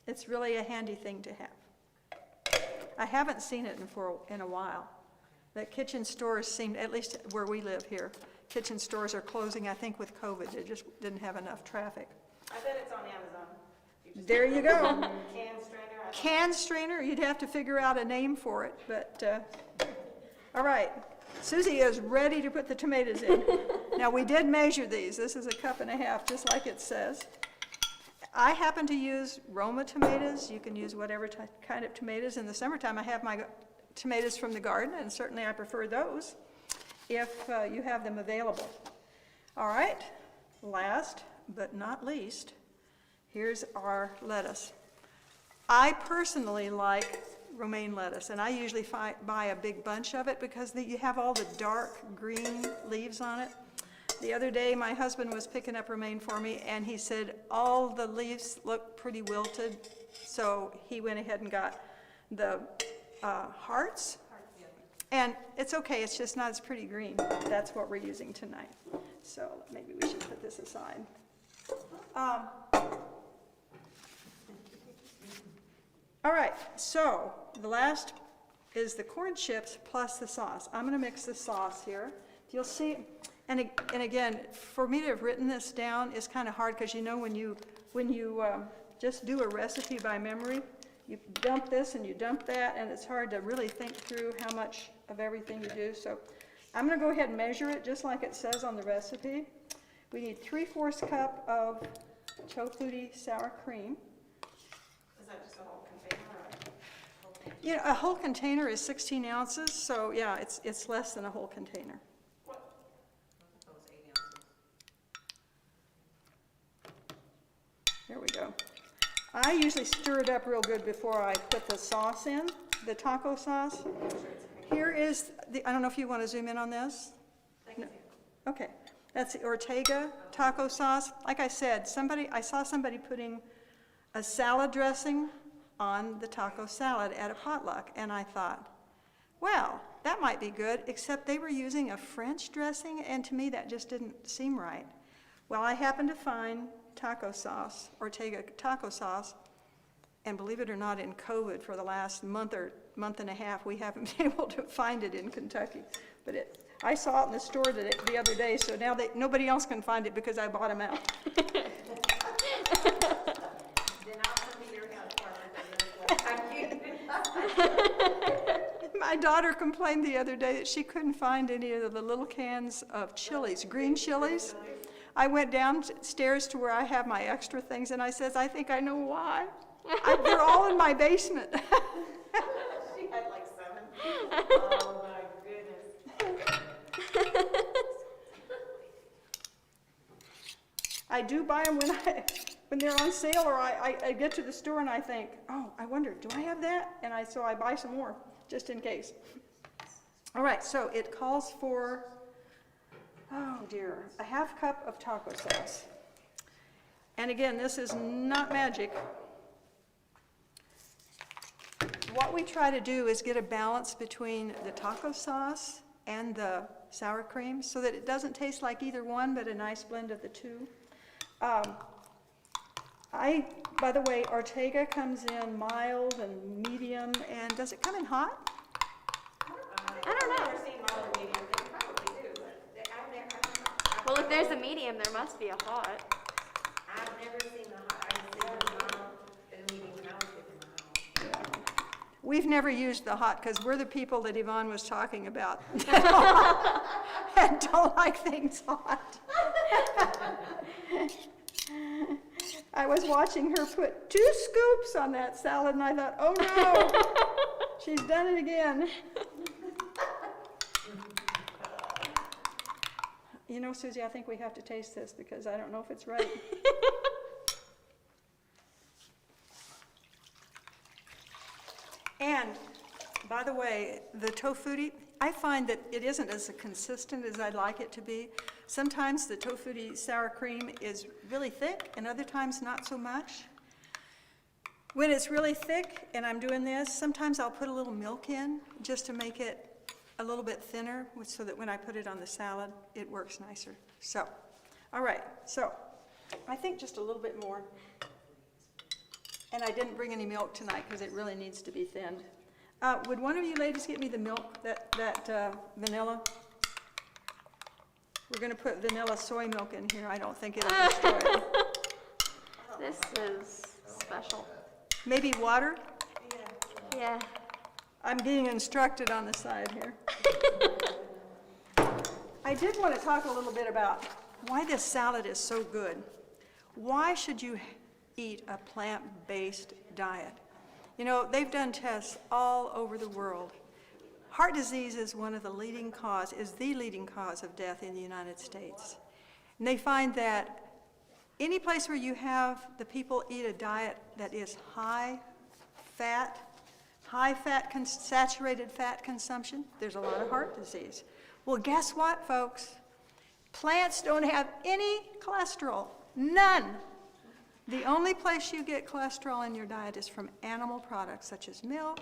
It's really a handy thing to have. I haven't seen it in a while. The kitchen stores seem, at least where we live here, kitchen stores are closing, I think, with COVID. They just didn't have enough traffic. I bet it's on Amazon. There you go. Can strainer. Can strainer, you'd have to figure out a name for it, but, all right. Susie is ready to put the tomatoes in. Now, we did measure these. This is 1.5 cups, just like it says. I happen to use Roma tomatoes. You can use whatever kind of tomatoes. In the summertime, I have my tomatoes from the garden, and certainly I prefer those if you have them available. All right, last but not least, here's our lettuce. I personally like romaine lettuce, and I usually buy a big bunch of it because you have all the dark green leaves on it. The other day, my husband was picking up romaine for me, and he said all the leaves look pretty wilted, so he went ahead and got the hearts. And it's okay, it's just not as pretty green. That's what we're using tonight. So maybe we should put this aside. All right, so the last is the corn chips plus the sauce. I'm going to mix the sauce here. You'll see, and again, for me to have written this down is kind of hard because you know when you just do a recipe by memory, you dump this and you dump that, and it's hard to really think through how much of everything you do. So I'm going to go ahead and measure it just like it says on the recipe. We need 3/4 cup of tofutti sour cream. Is that just a whole container or? You know, a whole container is 16 ounces, so yeah, it's less than a whole container. There we go. I usually stir it up real good before I put the sauce in, the taco sauce. Here is I don't know if you want to zoom in on this? No. Okay, that's the Ortega taco sauce. Like I said, I saw somebody putting a salad dressing on the taco salad at a potluck, and I thought, well, that might be good, except they were using a French dressing, and to me that just didn't seem right. Well, I happened to find taco sauce, Ortega taco sauce, and believe it or not, in COVID for the last month and a half, we haven't been able to find it in Kentucky. But I saw it in the store the other day, so now nobody else can find it because I bought them out. Then I'll come to your house, Barbara. My daughter complained the other day that she couldn't find any of the little cans of chilies, green chilies. I went downstairs to where I have my extra things, and I says, I think I know why. They're all in my basement. She had like 7. Oh my goodness. I do buy them when they're on sale, or I get to the store and I think, oh, I wonder, do I have that? And so I buy some more, just in case. All right, so it calls for, oh dear, a half cup of taco sauce. And again, this is not magic. What we try to do is get a balance between the taco sauce and the sour cream so that it doesn't taste like either one, but a nice blend of the two. By the way, Ortega comes in mild and medium, and does it come in hot? I don't know. Well, if there's a medium, there must be a hot. I've never seen the hot, I've seen the mild, the medium, and I was thinking the mild. We've never used the hot because we're the people that Yvonne was talking about and don't like things hot. I was watching her put 2 scoops on that salad, and I thought, oh no, she's done it again. You know, Susie, I think we have to taste this because I don't know if it's right. And, by the way, the tofutti, I find that it isn't as consistent as I'd like it to be. Sometimes the tofutti sour cream is really thick, and other times not so much. When it's really thick and I'm doing this, sometimes I'll put a little milk in just to make it a little bit thinner so that when I put it on the salad, it works nicer. So, all right, so I think just a little bit more. And I didn't bring any milk tonight because it really needs to be thinned. Would one of you ladies get me the milk, that vanilla? We're going to put vanilla soy milk in here. I don't think it'll destroy it. This is special. Maybe water? Yeah. I'm being instructed on the side here. I did want to talk a little bit about why this salad is so good. Why should you eat a plant-based diet? You know, they've done tests all over the world. Heart disease is the leading cause of death in the United States. And they find that any place where you have the people eat a diet that is high fat, saturated fat consumption, there's a lot of heart disease. Well, guess what, folks? Plants don't have any cholesterol, none. The only place you get cholesterol in your diet is from animal products such as milk,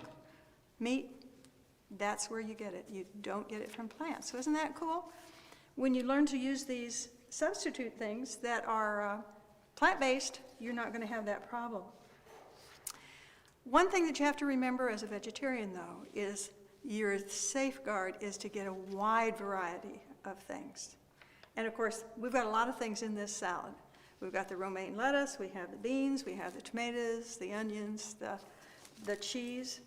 meat. That's where you get it. You don't get it from plants. So isn't that cool? When you learn to use these substitute things that are plant-based, you're not going to have that problem. One thing that you have to remember as a vegetarian, though, is your safeguard is to get a wide variety of things. And of course, we've got a lot of things in this salad. We've got the romaine lettuce, we have the beans, we have the tomatoes, the onions, the cheese.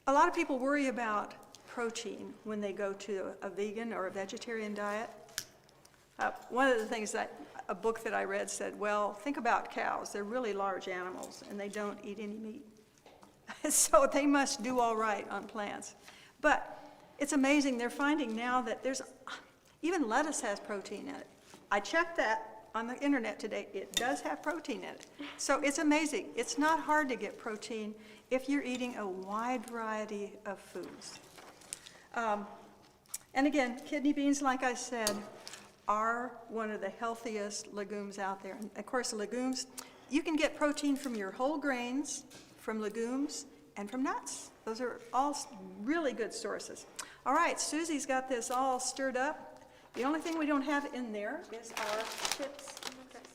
A lot of people worry about protein when they go to a vegan or a vegetarian diet. One of the things a book that I read said, well, think about cows. They're really large animals, and they don't eat any meat. So they must do all right on plants. But it's amazing. They're finding now that even lettuce has protein in it. I checked that on the internet today. It does have protein in it. So it's amazing. It's not hard to get protein if you're eating a wide variety of foods. And again, kidney beans, like I said, are one of the healthiest legumes out there. And of course, legumes, you can get protein from your whole grains, from legumes, and from nuts. Those are all really good sources. All right, Susie's got this all stirred up. The only thing we don't have in there is our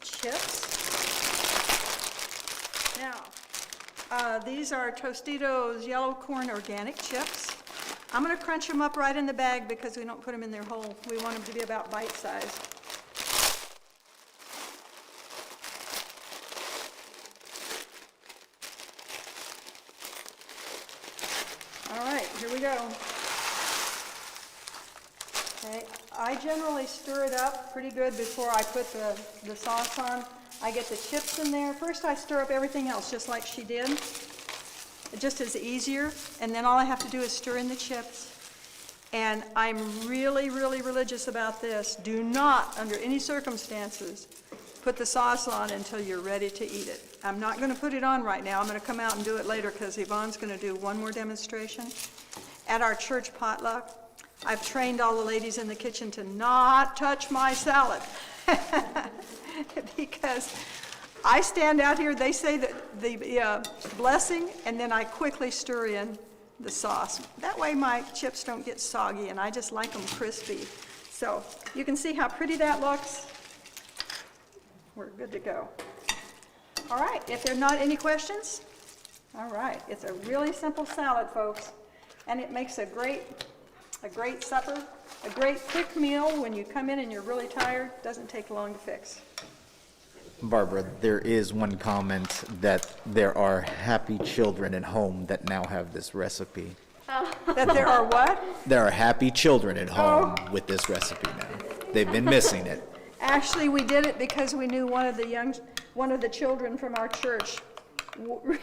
chips. Now, these are Tostitos yellow corn organic chips. I'm going to crunch them up right in the bag because we don't put them in their whole. We want them to be about bite-sized. All right, here we go. Okay, I generally stir it up pretty good before I put the sauce on. I get the chips in there. First I stir up everything else just like she did. It just is easier, and then all I have to do is stir in the chips. And I'm really, really religious about this. Do not, under any circumstances, put the sauce on until you're ready to eat it. I'm not going to put it on right now. I'm going to come out and do it later because Yvonne's going to do one more demonstration. At our church potluck, I've trained all the ladies in the kitchen to not touch my salad. Because I stand out here, they say that the blessing, and then I quickly stir in the sauce. That way my chips don't get soggy, and I just like them crispy. So you can see how pretty that looks. We're good to go. All right, if there are not any questions, all right, it's a really simple salad, folks, and it makes a great supper, a great quick meal when you come in and you're really tired. Doesn't take long to fix. Barbara, there is one comment that there are happy children at home that now have this recipe. That there are what? There are happy children at home with this recipe now. They've been missing it. Actually, we did it because we knew one of the children from our church really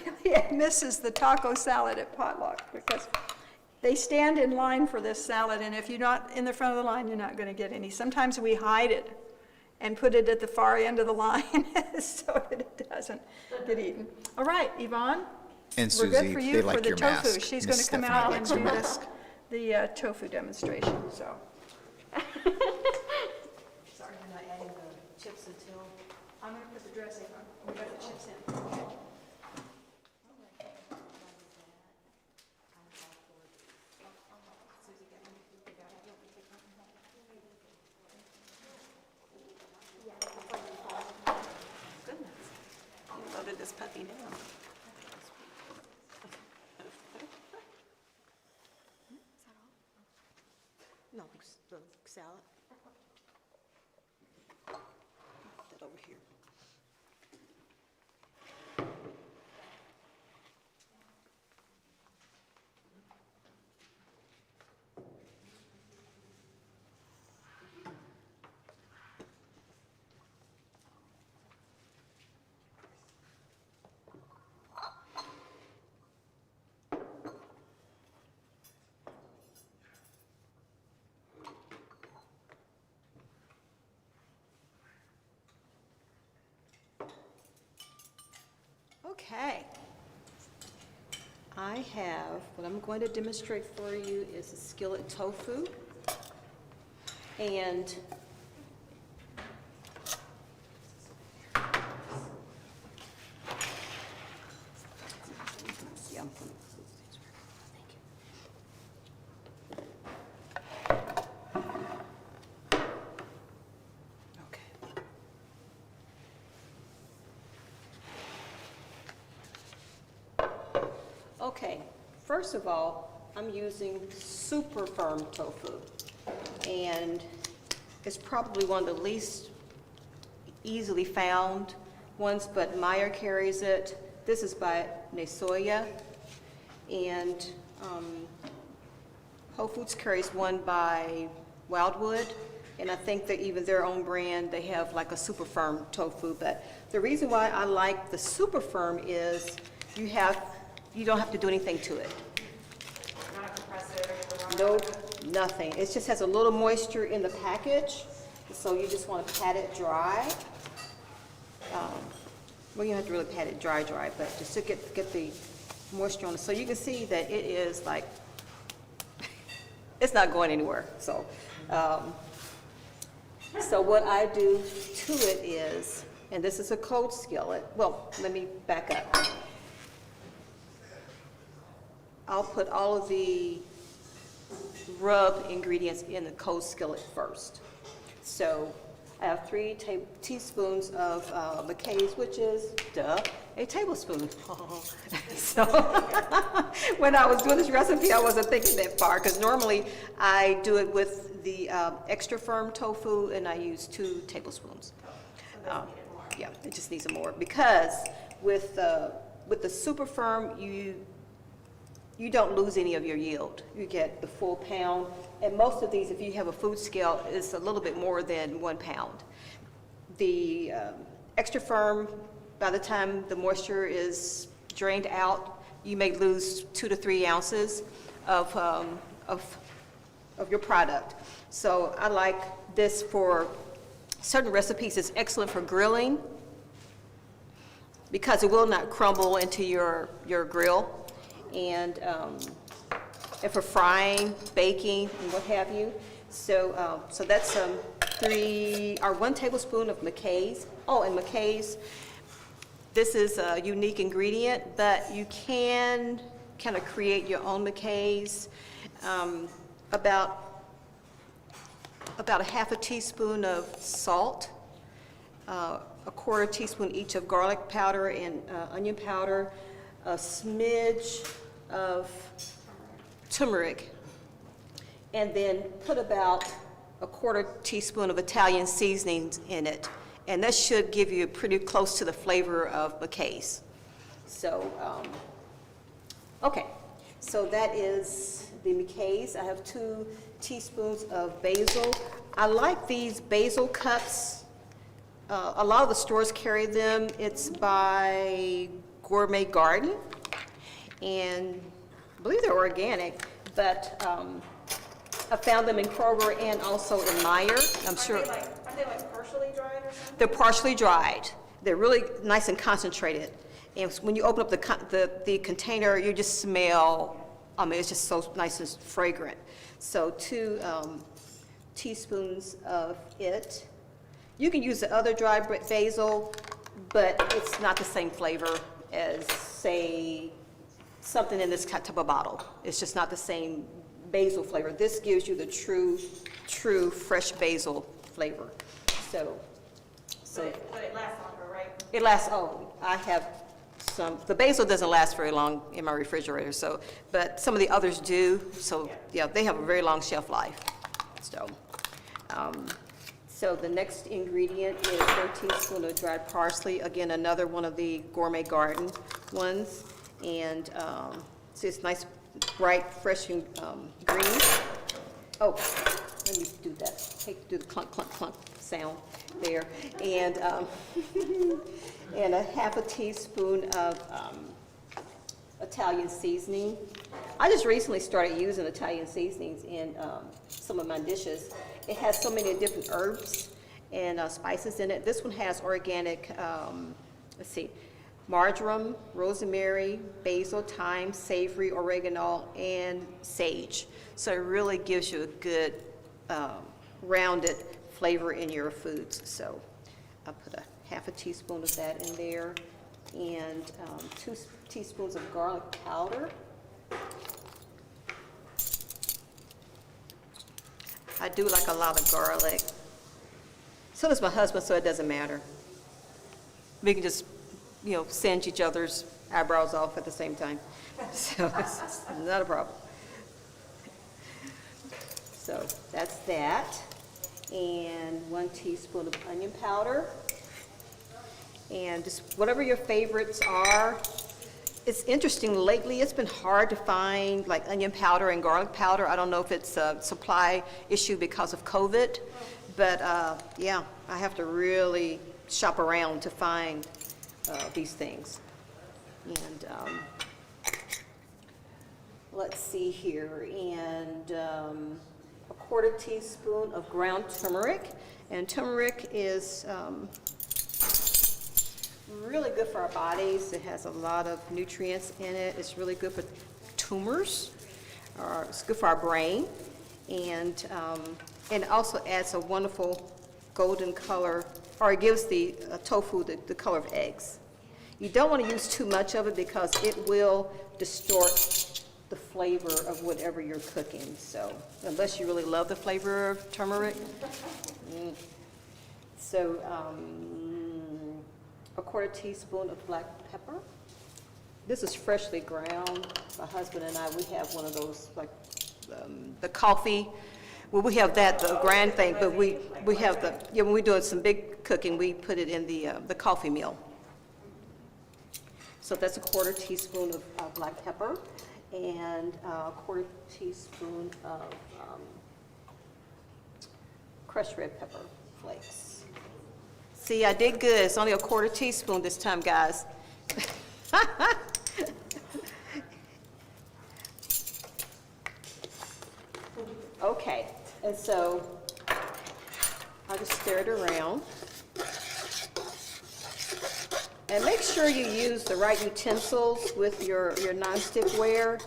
misses the taco salad at potluck because they stand in line for this salad, and if you're not in the front of the line, you're not going to get any. Sometimes we hide it and put it at the far end of the line so that it doesn't get eaten. All right, Yvonne? And We're good Susie, for you they for like the your tofu. mask. She's Miss going to come Stephanie out and likes do your mask. the tofu demonstration, so. Sorry, I'm not adding the chips until. I'm going to put the dressing on. We got the chips in. You loaded this puppy down. No, the salad. Put that over here. Okay. I have, what I'm going to demonstrate for you is a skillet tofu. And yeah. Okay. Okay, first of all, I'm using super firm tofu, and it's probably one of the least easily found ones, but Meyer carries it. This is by Nesoya, and Whole Foods carries one by Wildwood, and I think that even their own brand, they have like a super firm tofu, but the reason why I like the super firm is you don't have to do anything to it. Nope, nothing. It just has a little moisture in the package, so you just want to pat it dry. Well, you don't have to really pat it dry, but just to get the moisture on it. So you can see that it is like, it's not going anywhere. So, so what I do to it is, and this is a cold skillet. Well, let me back up. I'll put all of the rub ingredients in the cold skillet first. So I have 3 teaspoons of McKay's, which is, a tablespoon. So when I was doing this recipe, I wasn't thinking that far, because normally I do it with the extra firm tofu, and I use 2 tablespoons. Yeah, it just needs more, because with the super firm, you don't lose any of your yield. You get the full pound, and most of these, if you have a food scale, is a little bit more than 1 pound. The extra firm, by the time the moisture is drained out, you may lose 2 to 3 ounces of your product. So I like this for certain recipes it's excellent for grilling because it will not crumble into your grill, and for frying, baking, and what have you. So, so that's 1 tablespoon of McKay's. Oh, and McKay's, this is a unique ingredient, but you can kind of create your own McKay's. About a half a teaspoon of salt, a quarter teaspoon each of garlic powder and onion powder, a smidge of turmeric, and then put about a quarter teaspoon of Italian seasonings in it. And that should give you pretty close to the flavor of McKay's. So, okay, so that is the McKay's. I have 2 teaspoons of basil. I like these basil cups. A lot of the stores carry them. It's by Gourmet Garden, and I believe they're organic, but I found them in Kroger and also in Meijer. I'm sure. Are they like partially dried or something? They're partially dried. They're really nice and concentrated. And when you open up the container, you just smell, it's just so nice and fragrant. So 2 teaspoons of it. You can use the other dried basil, but it's not the same flavor as, say, something in this type of bottle. It's just not the same basil flavor. This gives you the true fresh basil flavor. So But it lasts longer, right? it lasts, I have some, the basil doesn't last very long in my refrigerator, so, but some of the others do, so, yeah, they have a very long shelf life. So the next ingredient is 1 teaspoon of dried parsley, again, another one of the Gourmet Garden ones, and see, it's nice, bright, fresh, and green. Oh, let me do that. Hate to do the clunk, clunk, clunk sound there. And and a half a teaspoon of Italian seasoning. I just recently started using Italian seasonings in some of my dishes. It has so many different herbs and spices in it. This one has organic, let's see, marjoram, rosemary, basil, thyme, savory, oregano, and sage. So it really gives you a good rounded flavor in your foods. So I'll put a half a teaspoon of that in there, and 2 teaspoons of garlic powder. I do like a lot of garlic. So does my husband, so it doesn't matter. We can just, singe each other's eyebrows off at the same time. So it's not a problem. So that's that. And 1 teaspoon of onion powder. And just whatever your favorites are. It's interesting, lately it's been hard to find like onion powder and garlic powder. I don't know if it's a supply issue because of COVID, but yeah, I have to really shop around to find these things. And let's see here, and a quarter teaspoon of ground turmeric. And turmeric is really good for our bodies. It has a lot of nutrients in it. It's really good for tumors. It's good for our brain, and it also adds a wonderful golden color, or it gives the tofu the color of eggs. You don't want to use too much of it because it will distort the flavor of whatever you're cooking. So unless you really love the flavor of turmeric. So a quarter teaspoon of black pepper. This is freshly ground. My husband and I, we have one of those, like the coffee. Well, we have that, the grand thing, but we have the, when we're doing some big cooking, we put it in the coffee meal. So that's a quarter teaspoon of black pepper, and a quarter teaspoon of crushed red pepper flakes. See, I did good. It's only a quarter teaspoon this time, guys. Okay, and so I'll just stir it around. And make sure you use the right utensils with your nonstick ware,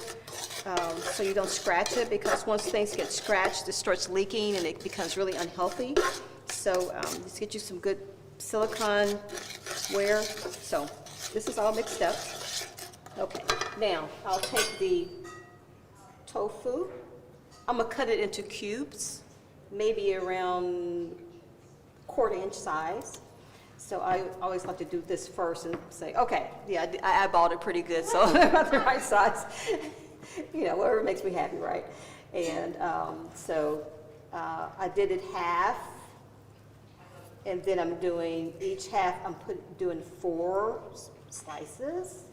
so you don't scratch it, because once things get scratched, it starts leaking and it becomes really unhealthy. So just get you some good silicone ware. So this is all mixed up. Okay, now I'll take the tofu. I'm gonna cut it into cubes, maybe around 1/4 inch size. So I always like to do this first and say, okay, yeah, I eyeballed it pretty good, so about the right size. You know, whatever makes me happy, right? And so I did it half, and then I'm doing each half, I'm doing 4 slices.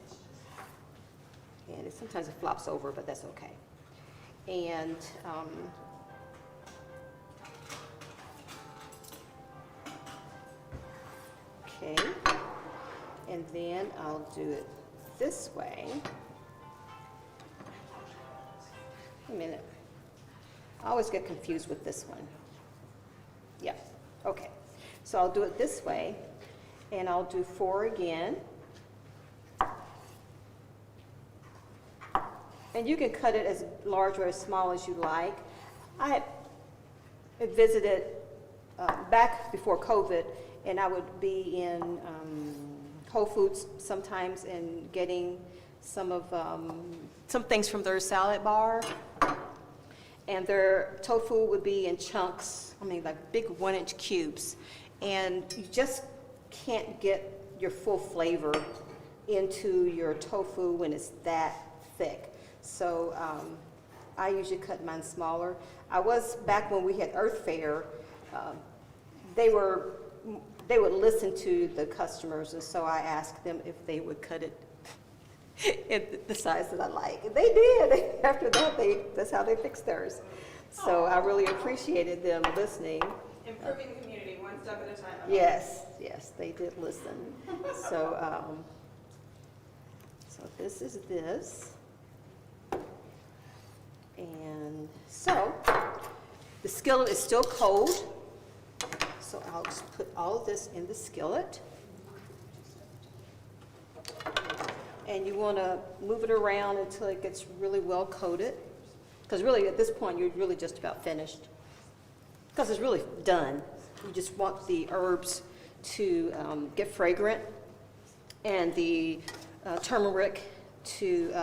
And sometimes it flops over, but that's okay. And okay, and then I'll do it this way. Wait a minute. I always get confused with this one. Yeah, okay. So I'll do it this way, and I'll do 4 again. And you can cut it as large or as small as you like. I had visited back before COVID, and I would be in Whole Foods sometimes and getting some things from their salad bar. And their tofu would be in chunks, I mean like big 1-inch cubes. And you just can't get your full flavor into your tofu when it's that thick. So I usually cut mine smaller. I was, back when we had Earth Fair, they would listen to the customers, and so I asked them if they would cut it in the size that I like. And they did. After that, that's how they fixed theirs. So I really appreciated them listening. Improving the community, one step at a time. Yes, they did listen. So, so this is this. And so, the skillet is still cold, so I'll just put all of this in the skillet. And you want to move it around until it gets really well coated, because really at this point you're really just about finished, because it's really done. You just want the herbs to get fragrant, and the turmeric to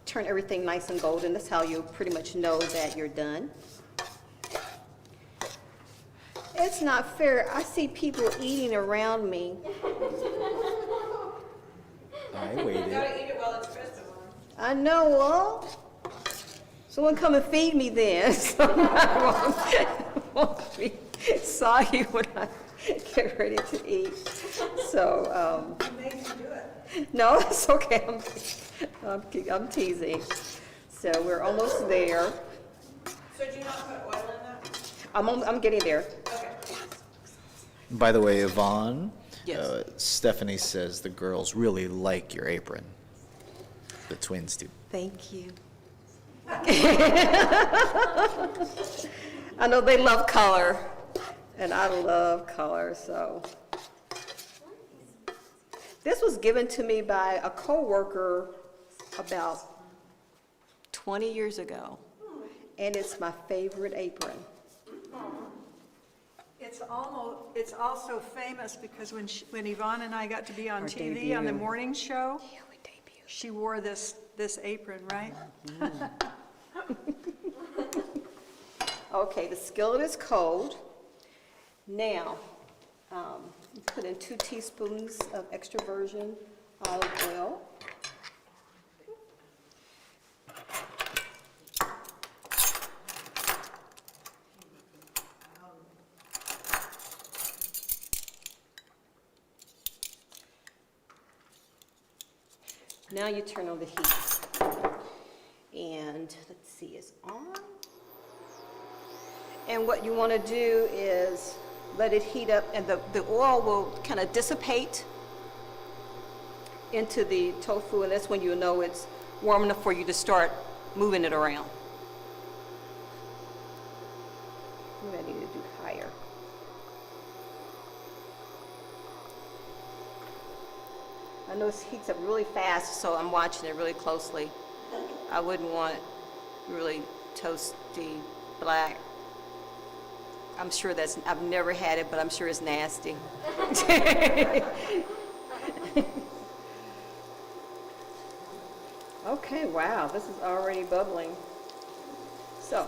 turn everything nice and golden. That's how you pretty much know that you're done. It's not fair. I see people eating around me. I waited. Gotta eat it while it's festival. I know, well, someone come and feed me then, so I won't be soggy when I get ready to eat. So, no, it's okay. I'm teasing. So we're almost there. So do you not put oil in that? I'm getting there. Okay. By the way, Yvonne, Yes. Stephanie says the girls really like your apron. The twins do. Thank you. I know they love color, and I love color, so. This was given to me by a coworker about 20 years ago, and it's my favorite apron. It's also famous because when Yvonne and I got to be on Our TV on the debut. morning show, Yeah, we debuted. she wore this apron, right? Okay, the skillet is cold. Now, put in 2 teaspoons of extra virgin olive oil. Now you turn on the heat. And let's see, it's on. And what you want to do is let it heat up, and the oil will kind of dissipate into the tofu, and that's when you know it's warm enough for you to start moving it around. Maybe I need to do know it heats up really fast, so I'm watching it really closely. I wouldn't want it really toasty black. I'm sure I've never had it, but I'm sure it's nasty. Okay, wow, this is already bubbling. So,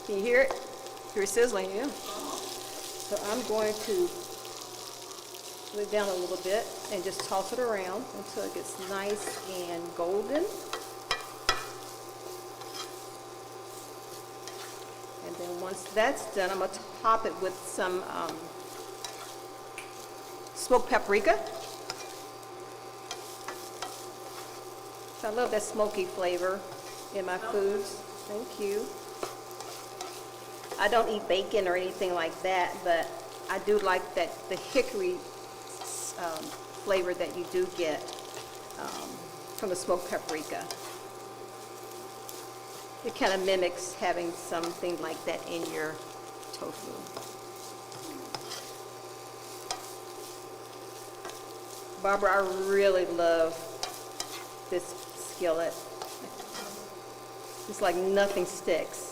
can you hear it? Hear it sizzling, yeah. So I'm going to put it down a little bit and just toss it around until it gets nice and golden. And then once that's done, I'm going to top it with some smoked paprika. So I love that smoky flavor in my foods. Thank you. I don't eat bacon or anything like that, but I do like that the hickory flavor that you do get from the smoked paprika. It kind of mimics having something like that in your tofu. Barbara, I really love this skillet. It's like nothing sticks.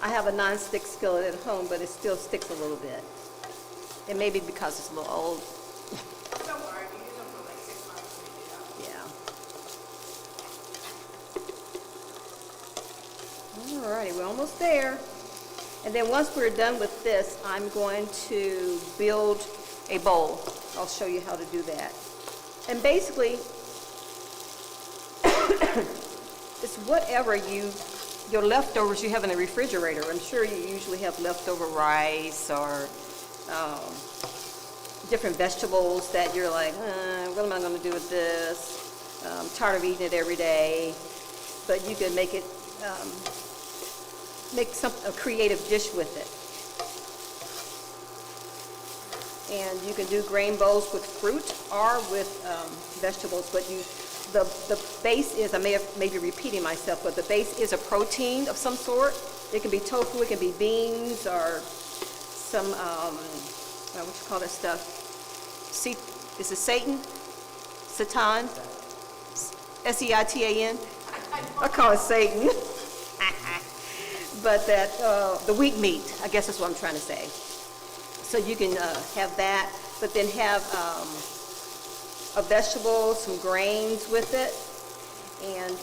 I have a non-stick skillet at home, but it still sticks a little bit. It may be because it's a little old. Don't worry, you use them for like 6 months when you do that. Yeah. All righty, we're almost there. And then once we're done with this, I'm going to build a bowl. I'll show you how to do that. And basically, it's whatever your leftovers you have in the refrigerator. I'm sure you usually have leftover rice or different vegetables that you're like, what am I going to do with this? I'm tired of eating it every day. But you can make it, make a creative dish with it. And you can do grain bowls with fruit or with vegetables, but the base is, I may be repeating myself, but the base is a protein of some sort. It can be tofu, it can be beans, or some, what you call that stuff? Is it seitan? Seitan? S-E-I-T-A-N? I call it Satan. But that, the wheat meat, I guess that's what I'm trying to say. So you can have that, but then have a vegetable, some grains with it. And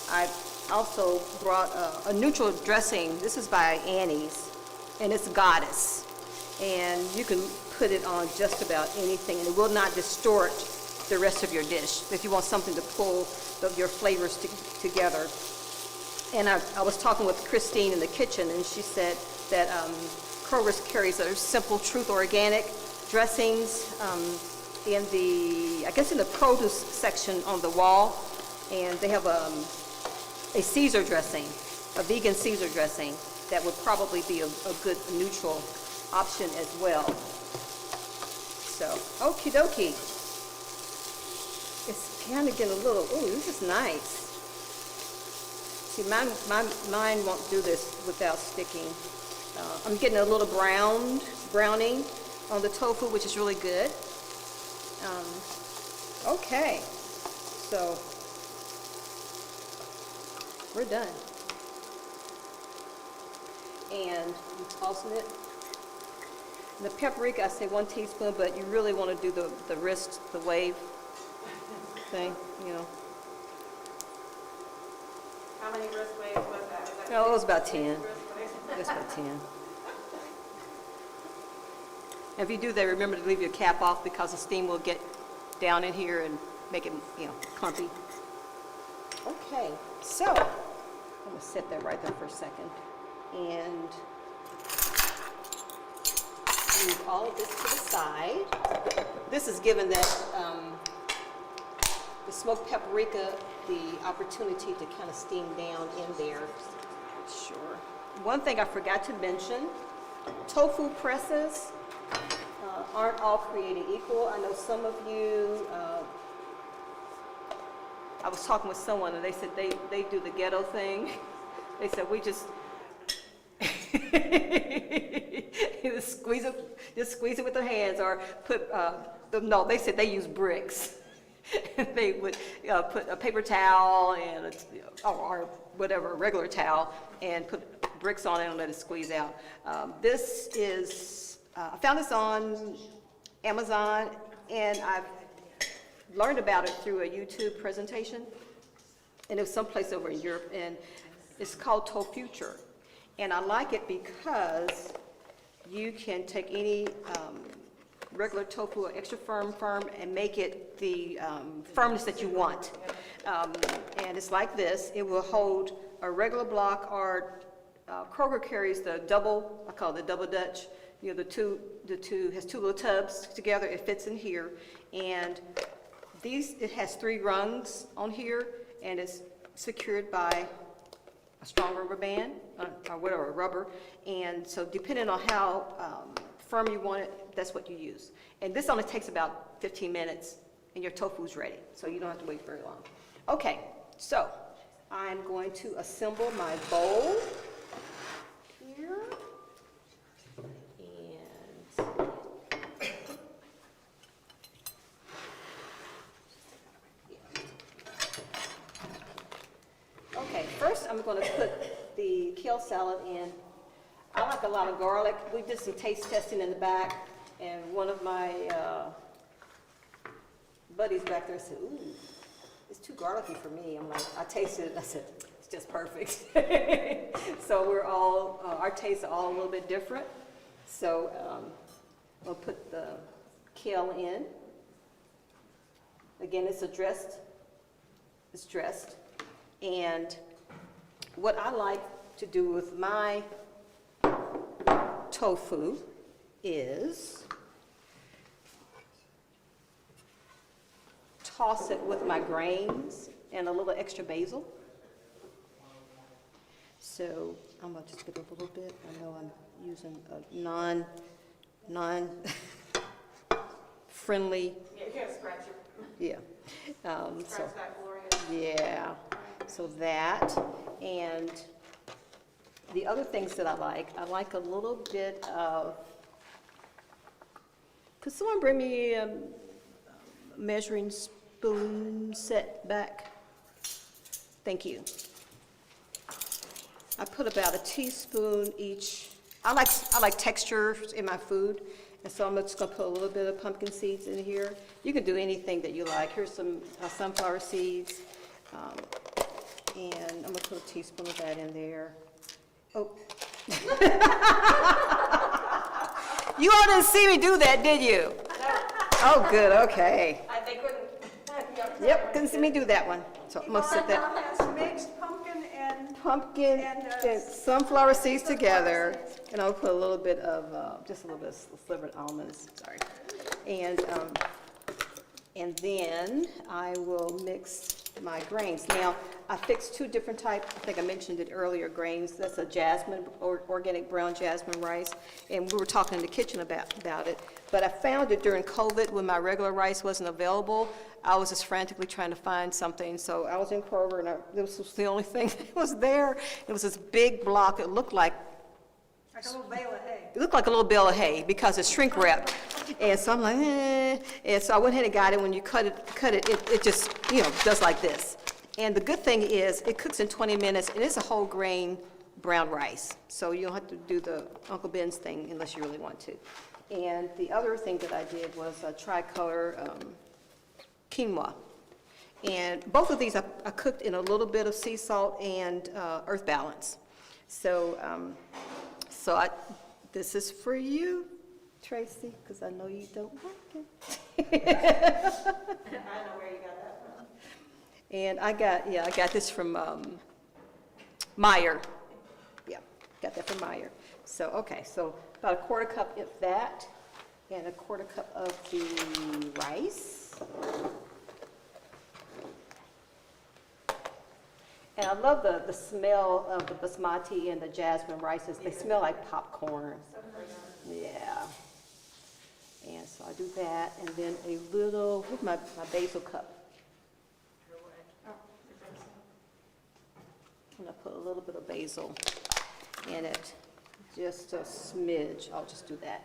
I also brought a neutral dressing. This is by Annie's, and it's Goddess. And you can put it on just about anything, and it will not distort the rest of your dish if you want something to pull your flavors together. And I was talking with Christine in the kitchen, and she said that Kroger's carries a Simple Truth organic dressings in the, I guess in the produce section on the wall, and they have a Caesar dressing, a vegan Caesar dressing that would probably be a good neutral option as well. So, okie dokie. It's kind of getting a little, ooh, this is nice. See, mine won't do this without sticking. I'm getting a little browning on the tofu, which is really good. Okay, so we're done. And I'm tossing it. And the paprika, I say 1 teaspoon, but you really want to do the wrist, the wave thing, you know. How many wrist waves was that? Was that No, it was about 10. wrist waves? Just about 10. And if you do that, remember to leave your cap off because the steam will get down in here and make it, you know, clumpy. Okay, so I'm going to set that right there for a second and move all of this to the side. This is given that the smoked paprika the opportunity to kind of steam down in there. Sure. One thing I forgot to mention, tofu presses aren't all created equal. I know some of you, I was talking with someone and they said they do the ghetto thing. They said we just, just squeeze it with their hands, or put, no, they said they use bricks. They would put a paper towel and, or whatever, a regular towel, and put bricks on it and let it squeeze out. This is, I found this on Amazon, and I've learned about it through a YouTube presentation, and it was someplace over in Europe, and it's called Tofuture. And I like it because you can take any regular tofu, or extra firm, and make it the firmness that you want. And it's like this. It will hold a regular block, or Kroger carries the double, I call it the double Dutch. You know, the two has two little tubs together. It fits in here. And it has 3 rungs on here, and it's secured by a strong rubber band, or whatever, rubber. And so depending on how firm you want it, that's what you use. And this only takes about 15 minutes, and your tofu's ready. So you don't have to wait very long. Okay, so I'm going to assemble my bowl here. And okay, first I'm going to put the kale salad in. I like a lot of garlic. We did some taste testing in the back, and one of my buddies back there said, "Ooh, it's too garlicky for me." I'm like, I tasted it, and I said, "It's just perfect." So we're all, our tastes are all a little bit different. So we'll put the kale in. Again, it's dressed. And what I like to do with my tofu is toss it with my grains and a little extra basil. So I'm gonna just get a little bit. I know I'm using a non-friendly. Yeah, you gotta scratch it. Yeah. Scratch So that, Gloria. yeah. So that, and the other things that I like a little bit of, could someone bring me a measuring spoon set back? Thank you. I put about a teaspoon each. I like texture in my food, and so I'm just gonna put a little bit of pumpkin seeds in here. You can do anything that you like. Here's some sunflower seeds, and I'm gonna put a teaspoon of that in there. Oh. You all didn't see me do that, did you? Oh, good, okay. They couldn't. Yep, couldn't see me do that one. So I'm gonna set that Has mixed pumpkin and pumpkin and sunflower seeds together, and I'll put a little bit of, just a little bit of slivered almonds, sorry. And then I will mix my grains. Now, I fixed 2 different types, I think I mentioned it earlier, grains. That's a jasmine, or organic brown jasmine rice, and we were talking in the kitchen about it. But I found it during COVID when my regular rice wasn't available. I was just frantically trying to find something, so I was in Kroger, and this was the only thing that was there. It was this big block. It looked like like a little bale of hay. it looked like a little bale of hay because it's shrink wrapped. And so I'm like, And so I went ahead and got it. When you cut it, it just, does like this. And the good thing is it cooks in 20 minutes, and it's a whole grain brown rice. So you don't have to do the Uncle Ben's thing unless you really want to. And the other thing that I did was a tricolor quinoa. And both of these I cooked in a little bit of sea salt and earth balance. So, this is for you, Tracy, because I know you don't like it. I know where you got that from. And I got this from Meyer. Yeah, got that from Meyer. So, okay, so about a 1/4 cup of that, and a 1/4 cup of the rice. And I love the smell of the basmati and the jasmine rices. They smell like popcorn. Yeah. And so I do that, and then a little, with my basil cup. And I put a little bit of basil in it. just a smidge. I'll just do that.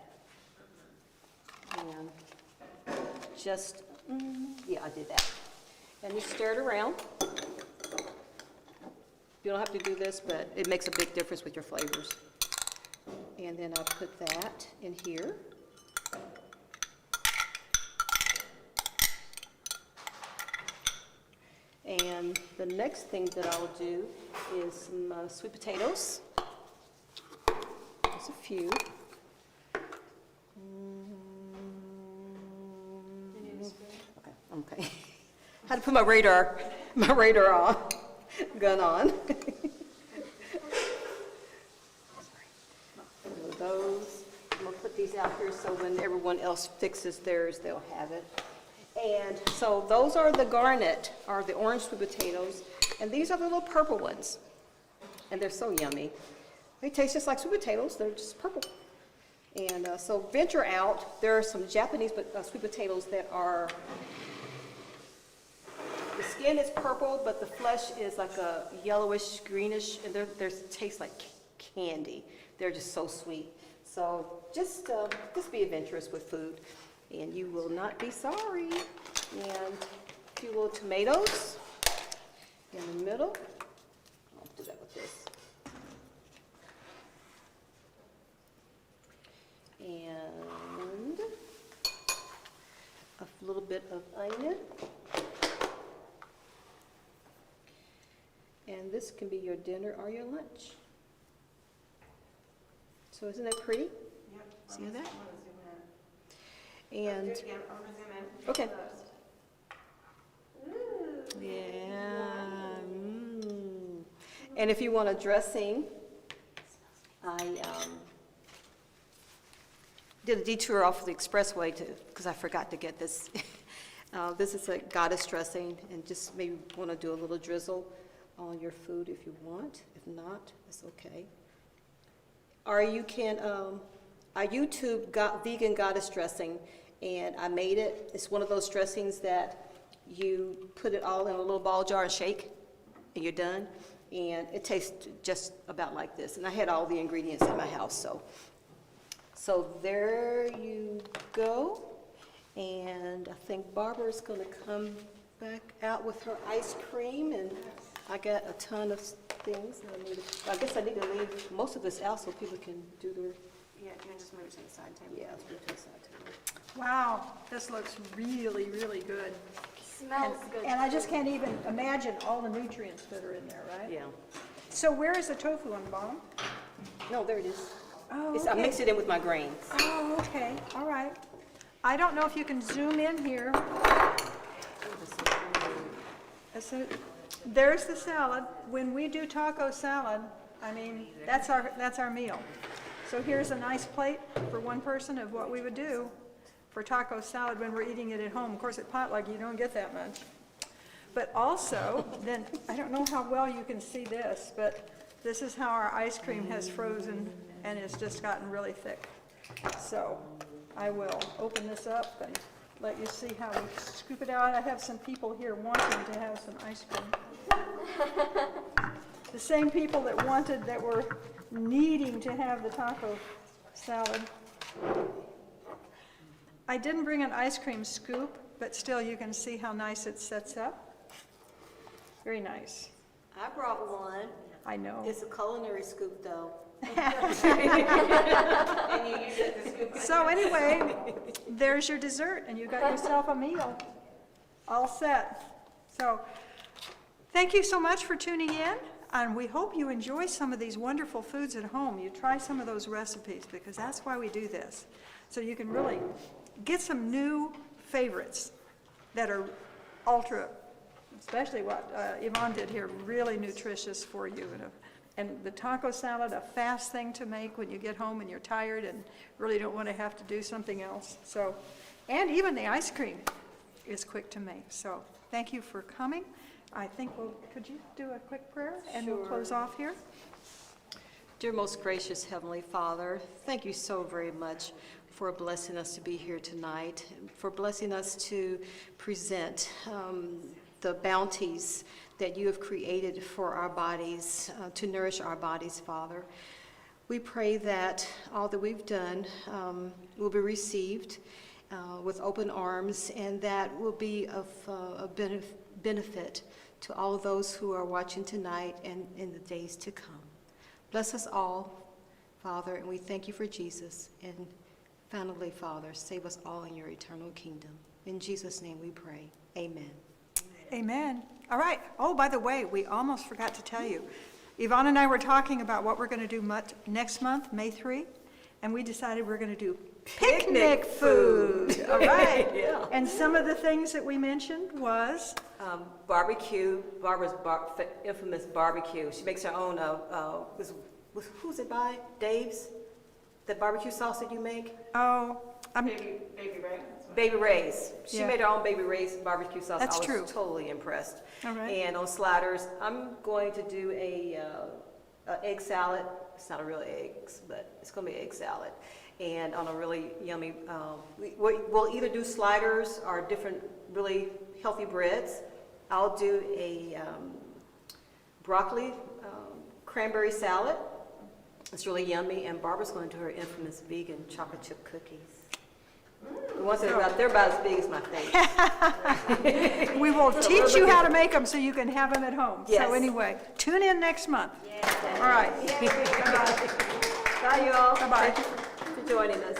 And just, yeah, I did that. And you stir it around. You don't have to do this, but it makes a big difference with your flavors. And then I put that in here. And the next thing that I'll do is some sweet potatoes. Just a few. Okay. Had to put my radar on, gun on. Those, I'm gonna put these out here so when everyone else fixes theirs, they'll have it. And so those are the garnet, or the orange sweet potatoes, and these are the little purple ones. And they're so yummy. They taste just like sweet potatoes, they're just purple. And so venture out, there are some Japanese sweet potatoes that are, the skin is purple, but the flesh is like a yellowish, greenish, and they taste like candy. They're just so sweet. So just be adventurous with food, and you will not be sorry. And a few little tomatoes in the middle. I'll do that with this. And a little bit of onion. And this can be your dinner or your lunch. So isn't that pretty? Yep. See that? Yeah, I'm And, gonna zoom in. okay. Yeah. And if you want a dressing, I did a detour off the expressway because I forgot to get this. This is a goddess dressing, and just maybe want to do a little drizzle on your food if you want. If not, it's okay. Or you can, I YouTube got vegan goddess dressing, and I made it. It's one of those dressings that you put it all in a little ball jar and shake, and you're done. And it tastes just about like this. And I had all the ingredients in my house, so there you go. And I think Barbara's going to come back out with her ice cream, and I got a ton of things that I need. I guess I need to leave most of this out so people can do their. Yeah, you can just move it to the side table. Yeah, let's move to the side table. Wow, this looks really, really good. Smells good. And I just can't even imagine all the nutrients that are in there, right? Yeah. So where is the tofu on the bottom? No, there it is. Oh, I okay. mix it in with my grains. Oh, okay, all right. I don't know if you can zoom in here. So, there's the salad. When we do taco salad, I mean, that's our meal. So here's a nice plate for one person of what we would do for taco salad when we're eating it at home. Of course, at potluck, you don't get that much. But also, then, I don't know how well you can see this, but this is how our ice cream has frozen and it's just gotten really thick. So I will open this up and let you see how we scoop it out. I have some people here wanting to have some ice cream. The same people that were needing to have the taco salad. I didn't bring an ice cream scoop, but still you can see how nice it sets up. Very nice. I brought one. I know. It's a culinary scoop, though. So anyway, there's your dessert, and you got yourself a meal all set. So thank you so much for tuning in, and we hope you enjoy some of these wonderful foods at home. You try some of those recipes, because that's why we do this. So you can really get some new favorites that are ultra, especially what Yvonne did here, really nutritious for you. And the taco salad, a fast thing to make when you get home and you're tired and really don't want to have to do something else. So, and even the ice cream is quick to make. So thank you for coming. I think could you do a quick prayer and we'll close off here? Dear most gracious Heavenly Father, thank you so very much for blessing us to be here tonight, for blessing us to present the bounties that you have created for our bodies, to nourish our bodies, Father. We pray that all that we've done will be received with open arms, and that will be of a benefit to all of those who are watching tonight and in the days to come. Bless us all, Father, and we thank you for Jesus. And finally, Father, save us all in your eternal kingdom. In Jesus' name we pray. Amen. Amen. All right. Oh, by the way, we almost forgot to tell you. Yvonne and I were talking about what we're going to do next month, May 3, and we decided we're going to do picnic food. All right. Yeah. And some of the things that we mentioned was, Barbecue, Barbara's infamous barbecue. She makes her own, who's it by? Dave's? The barbecue sauce that you make? Baby Ray's. She Yeah. made her own Baby Ray's barbecue sauce. That's I true. was totally impressed. All right. And on sliders, I'm going to do a egg salad. It's not a real eggs, but it's going to be egg salad. And on a really yummy, we'll either do sliders or different really healthy breads. I'll do a broccoli cranberry salad. It's really yummy, and Barbara's going to do her infamous vegan chocolate chip cookies. The ones that are they're about as big as my face. we will teach you how to make them so you can have them at home. Yes. So anyway, tune in next month. All right. Bye, you all. Bye-bye. Thank you for joining us.